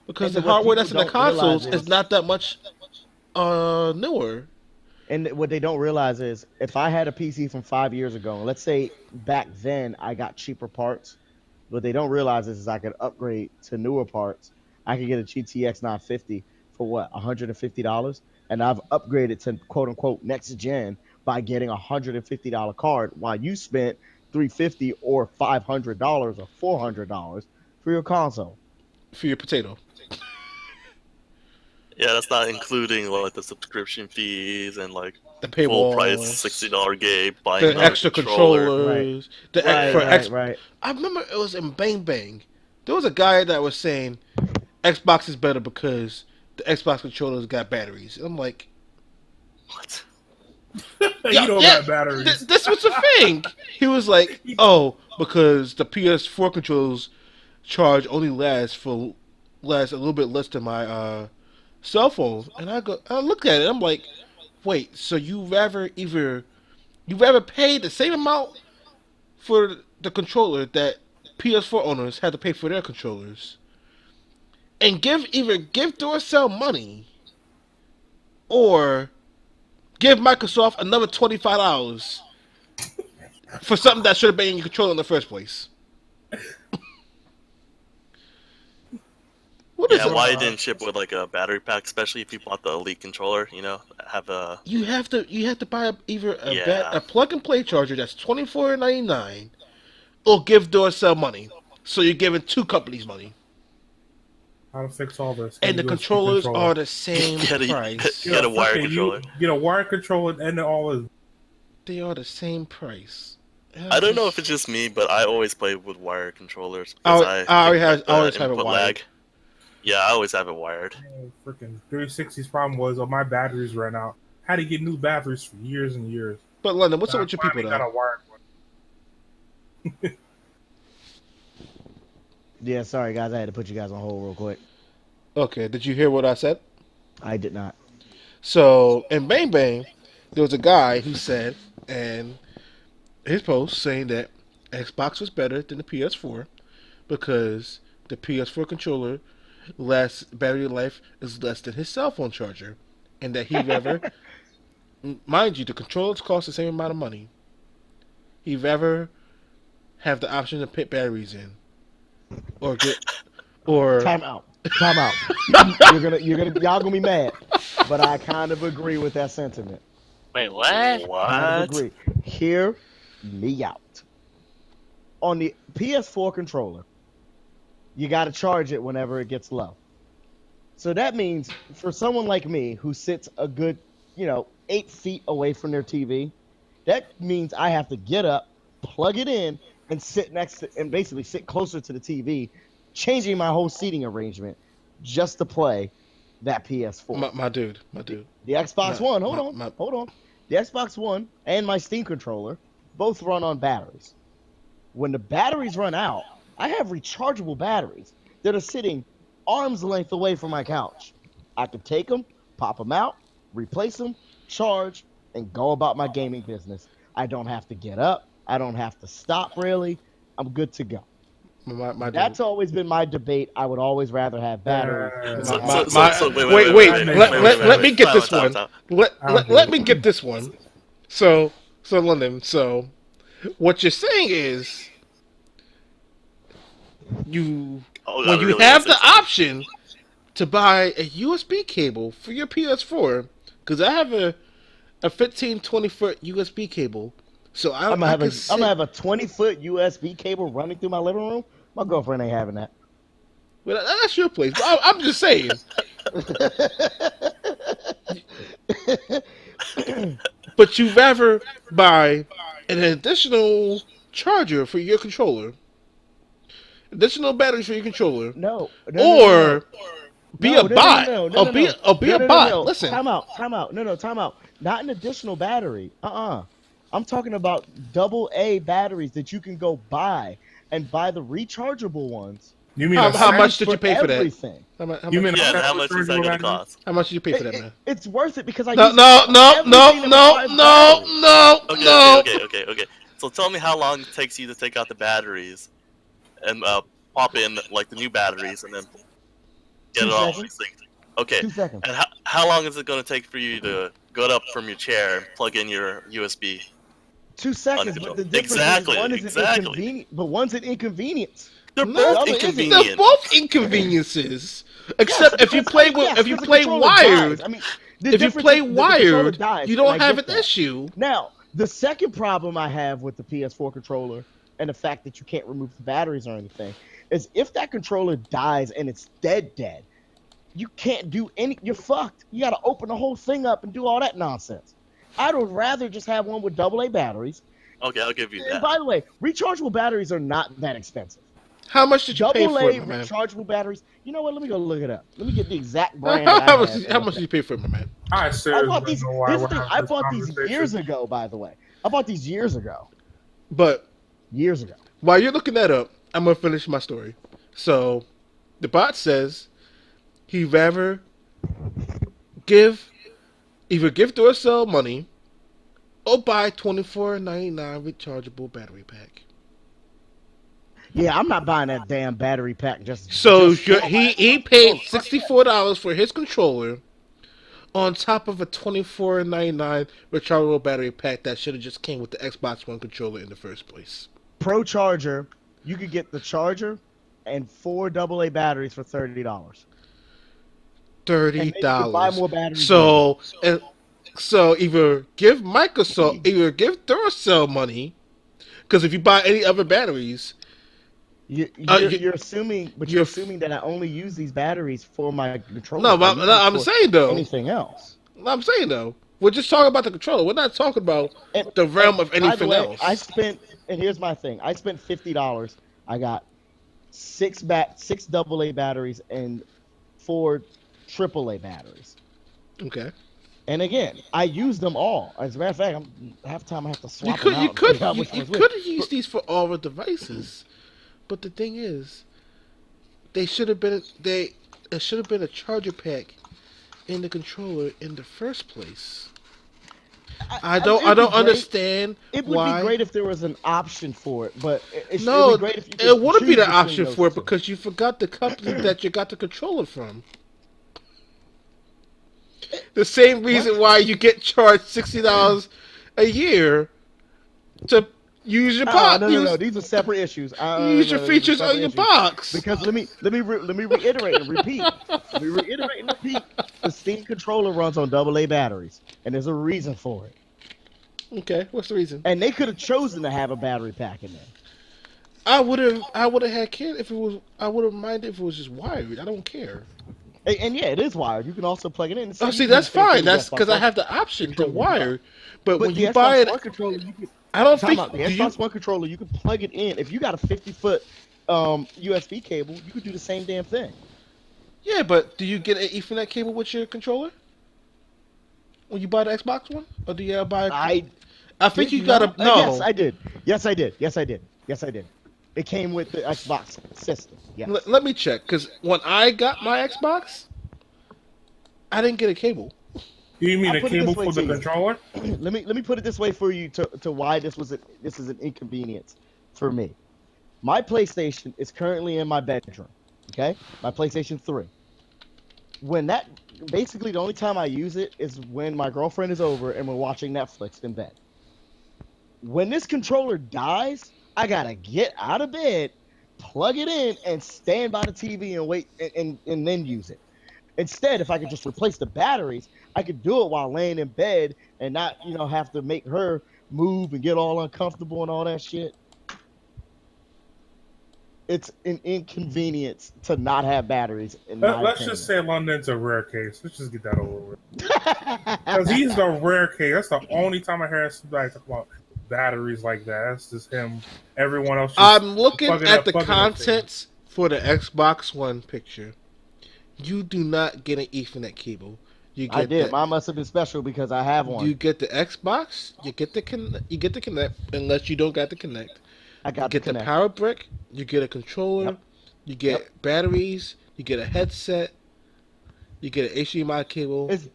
Because And the what hardware people that's in the don't consoles realize is not that much newer. And what they don't realize is if I had a PC from 5 years ago, and let's say back then I got cheaper parts, what they don't realize is I could upgrade to newer parts. I could get a GTX 950 for what, $150, and I've upgraded to quote unquote next gen by getting $150 card, while you spent $350 or $500 or $400 for your console. For your potato. Yeah, that's not including like the subscription fees and like The full price paywalls. $60 game, buying The another extra controller. controllers. The Right, for right, right. I remember it was in Bang Bang. There was a guy that was saying Xbox is better because the Xbox controllers got batteries. And I'm like, What? You don't got batteries. this was the thing. He was like, oh, because the PS4 controllers charge only last a little bit less than my cell phone. And I looked at it. I'm like, wait, so you rather pay the same amount for the controller that PS4 owners had to pay for their controllers, and either give Duracell money or give Microsoft another $25 for something that should have been in your controller in the first place. What is Yeah, it? why it didn't ship with like a battery pack, especially if you bought the Elite controller, have a You have to buy either Yeah. a plug and play charger that's $24.99, or give Duracell money. So you're giving two companies money. How to fix all this? And the Get a USB controllers controller. are the same price. Get a wire fucking controller. Get a wire controller and all of. They are the same price. I don't know if it's just me, but I always play with wire controllers I because always have it input wired. lag. Yeah, I always have it wired. Freaking 360's problem was my batteries ran out. Had to get new batteries for years and years. But London, what's up I with your people finally got though? a wired one. Yeah, sorry guys, I had to put you guys on hold real quick. Okay, did you hear what I said? I did not. So in Bang Bang, there was a guy who said, and his post saying that Xbox was better than the PS4 because the PS4 controller battery life is less than his cell phone charger, and that he'd rather, mind you, the controllers cost the same amount of money. He'd rather have the option to put batteries in, or Time out. Time out. Y'all gonna be mad, but I kind of agree with that sentiment. Wait, what? Kind of What? agree. Hear me out. On the PS4 controller, you got to charge it whenever it gets low. So that means for someone like me who sits a good, 8 feet away from their TV, that means I have to get up, plug it in, and basically sit closer to the TV, changing my whole seating arrangement just to play that PS4. my dude. The Xbox My- One, my- hold on. The Xbox One and my Steam controller both run on batteries. When the batteries run out, I have rechargeable batteries that are sitting arm's length away from my couch. I can take them, pop them out, replace them, charge, and go about my gaming business. I don't have to get up. I don't have to stop really. I'm good to go. My That's always been my debate. I would always rather have batteries than Yeah, to So, have so, the so, my so controller. wait, wait, wait wait, wait, wait that wait, makes let wait, no wait, let, wait, let sense. me wait. get Time, this time, one. time. I don't get Let it. me get this one. So London. So what you're saying is you Oh, when I you really want have to say the something. option to buy a USB cable for your PS4 because I have a 15-20 foot USB cable, so I could I'm gonna sit. have a 20-foot USB cable running through my living room. My girlfriend ain't having that. Well, that's your place, but I'm just saying. But you rather buy an additional charger for your controller, additional batteries for your controller, no, no, no, no, no. or be a No, no, no, no, bot, no, no, or no, be no, or be no, a no, no, bot. no. Listen, Time out, time out. No, no, time out. Not an additional battery. I'm talking about double A batteries that you can go buy and buy the rechargeable ones. You mean a I how set? much use did you for pay for that? everything. How You much? mean a Yeah, and set how with much is that rechargeable going to batteries? cost? How much did you pay for that, man? It's worth it because I No, use it no, for no, no, everything that no, requires no, batteries. no, Okay, okay, no. okay, okay, okay. So tell me how long it takes you to take out the batteries and pop in like the new batteries and then get Two it all seconds. resynced. Okay, 2 seconds. and how long is it going to take for you to get up from your chair and plug in your USB 2 seconds. But uncontrolled? the difference is Exactly, one is an exactly. inconvenient, but one's an inconvenience. They're No, The both other isn't. they're inconvenient. both inconveniences. Yes, Except because if you the play controller dies. wired, I mean, the if you difference play is the controller wired, dies, you and I don't have get an that. issue. Now, the second problem I have with the PS4 controller and the fact that you can't remove the batteries or anything is if that controller dies and it's dead, you can't do any. You're fucked. You got to open the whole thing up and do all that nonsense. I would rather just have one with double A batteries. Okay, I'll give you And that. by the way, rechargeable batteries are not that expensive. How much did you pay Double for it, A my man? rechargeable batteries. You know what? Let me go look it up. Let me get the exact brand that I How much? have and How look much it did up. you pay for it, my man? I I seriously bought don't these. know why Here's the we're thing. having I this bought these conversation. years ago. By the way, I bought these years ago. But Years ago. while you're looking that up, I'm gonna finish my story. So, the bot says he rather give either give Duracell money or buy $24.99 rechargeable battery pack. Yeah, I'm not buying that damn battery pack So just for my he Xbox paid controller. Fuck that. $64 for his controller on top of a $24.99 rechargeable battery pack that should have just came with the Xbox One controller in the first place. Pro charger. You could get the charger and four double A batteries for $30, thirty and then you could buy dollars. more batteries later. So either give Microsoft, either give Duracell money, because if you buy any other batteries, you, You're assuming, but you're you're assuming that I only use these batteries for my controller. no, If I use it I'm for saying though. anything else. I'm saying though. We're just talking about the controller. We're not talking about the And realm of by the anything way, I else. spent, and here's my thing: I spent $50. I got six double A batteries and four triple A batteries. Okay. And again, I use them all. As a matter of fact, half the time I have to swap them out and figure out which You one's which. could use these for all the devices, but the thing is, they should have been they it should have been a charger pack in the controller in the first place. I It'd be don't great. understand It would be why. great if there was an option for it, but it'd be No, great if you it could wouldn't be choose the between option those for it two. because you forgot the company that you got the controller from. The same reason What? why you get charged $60 a year to use your Oh, box, no, no, no. These are separate issues. use your No, these are features on separate your issues. box. Because let me reiterate and repeat. Let me reiterate and repeat. The Steam controller runs on double A batteries, and there's a reason for it. Okay, what's the reason? And they could have chosen to have a battery pack in there. I would have had cared if it was. I would have minded if it was just wired. I don't care. And yeah, it is wired. You can also plug it in. Oh, You see, can do that's the same thing fine. with the That's Xbox because I One have the option to controller as well. wire. But when But the you buy Xbox it, One controller, you could I don't time think out. The do you. Xbox One controller, you could plug it in. If you got a 50-foot USB cable, you could do the same damn thing. Yeah, but do you get an Ethernet cable with your controller when you buy the Xbox One, or do you buy? I I think did you gotta not. Yes, no. I did. Yes, I did. Yes, I did. Yes, I did. It came with the Xbox system. Yes. Let me check because when I got my Xbox, I didn't get a cable. You mean I'll a put it this cable way for the to you. controller? let me put it this way for you to why this is an inconvenience for me. My PlayStation is currently in my bedroom. Okay, my PlayStation 3. When that basically the only time I use it is when my girlfriend is over and we're watching Netflix in bed. When this controller dies, I gotta get out of bed, plug it in, and stand by the TV and wait and then use it. Instead, if I could just replace the batteries, I could do it while laying in bed and not, have to make her move and get all uncomfortable and all that shit. It's an inconvenience to not have batteries, in my Let's just opinion. say London's a rare case. Let's just get that over with. Because he's the rare case. That's the only time I hear somebody talk about batteries like that. That's just him. Everyone else just I'm looking plug it at up, the plug it in thing. contents for the Xbox One picture. You do not get an Ethernet cable. You I get did. the Mine must have been special because I have one. you get the Xbox. You get the Connect unless you don't got the Connect. I You got the get the connect. power brick. You get a controller. Yep. You Yep. get batteries. You get a headset. You get an HDMI cable. It's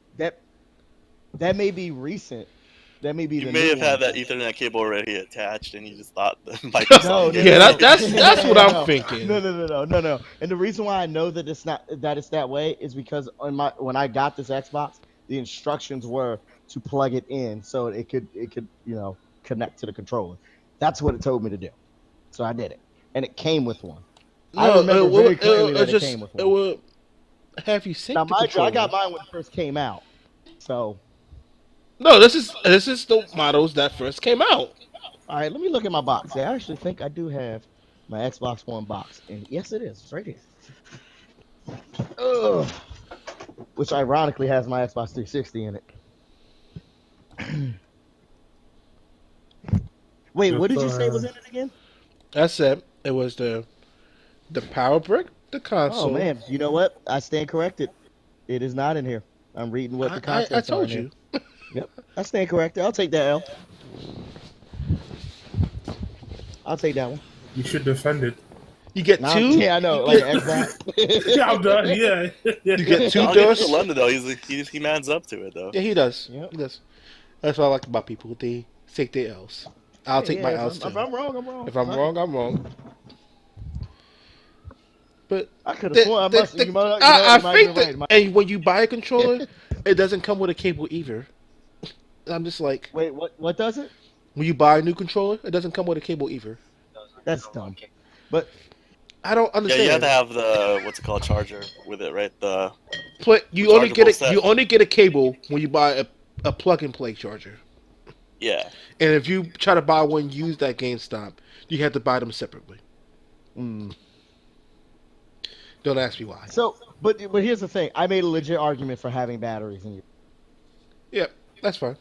that may be recent. That may be You the may new have had one. that Ethernet cable already attached, and you just thought the No, Microsoft no, gave no, Yeah, it no, to you. that's what I'm thinking. no. And the reason why I know that it's that way is because when I got this Xbox, the instructions were to plug it in so it could connect to the controller. That's what it told me to do. So I did it, and it came with one. I No, remember very clearly that it came with it one. will have you Now, sync the mind you, I controller. got mine when it first came out. So, No, this is the models that first came out. all right, let me look at my box. I actually think I do have my Xbox One box, and yes, it is. It's right here. Ugh. Which ironically has my Xbox 360 in it. Wait, what Just, did you say was in it again? I said it was the power brick, the Oh console. man, you know what? I stand corrected. It is not in here. I'm reading what the I contents are in told here. you. Yep, I stand corrected. I'll take that L. I'll take that one. you should defend it. You get Now, two. yeah, I know, You like get an Xbox. Yeah, I'm done. Yeah. you get two I'll give it to doors. London though. He mans up to it though. Yeah, he does. Yep. He does. That's what I like about people. They take their L's. I'll Yeah, take yeah. my If L's I'm, too. if I'm wrong, I'm wrong. If I'm Fuck it. wrong, I'm wrong. But I could have sworn I must. I You might be think that, right. and when you buy a controller, it doesn't come with a cable either. I'm just like, Wait, what does it? when you buy a new controller, it doesn't come with a cable either. That's dumb. But I don't Yeah, you have to understand. have the what's it called charger with it, right? The You rechargeable set. only get a cable when you buy a plug and play charger. Yeah. And if you try to buy one used at GameStop, you have to buy them separately. mm. Don't ask me why. but here's the thing. I made a legit argument for having batteries in you. Yep, that's fine.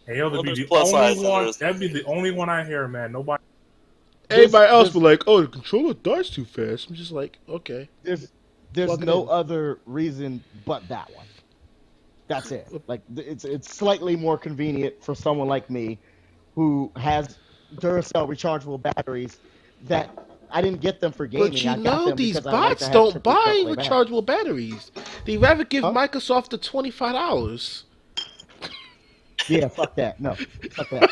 Hey, yo, Well, be there's the plus only sides and one. there's That'd be the only one I hear, man. Nobody. Everybody else There's be like, "Oh, the controller dies too fast." I'm just like, okay, there's plug it no in. other reason but that one. That's it. Like it's slightly more convenient for someone like me who has Duracell rechargeable batteries that I didn't get them for But gaming. you I got know, them these because I like to bots have don't triple buy AAA batteries. rechargeable batteries. They rather give Huh? Microsoft the $25. Yeah, fuck that. No, fuck that.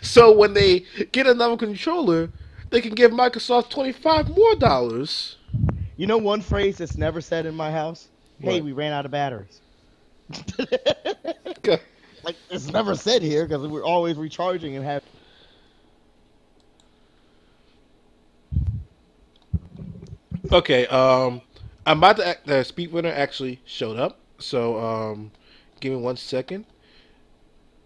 So when they get another controller, they can give Microsoft $25 more. You know one phrase that's never said in my house? Hey, What? we ran out of batteries. Like it's never said here because we're always recharging and have. Okay, I'm about to the speedrunner actually showed up, so give me 1 second.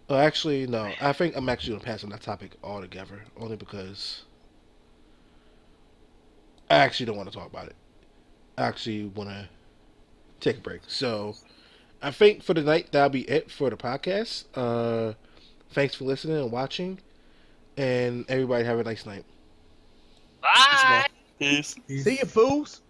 Actually, no, I think I'm actually gonna pass on that topic altogether, only because I actually don't want to talk about it. I actually want to take a break. So I think for the night that'll be it for the podcast. Thanks for listening and watching, and everybody have a nice night. Bye. Peace. See you, fools.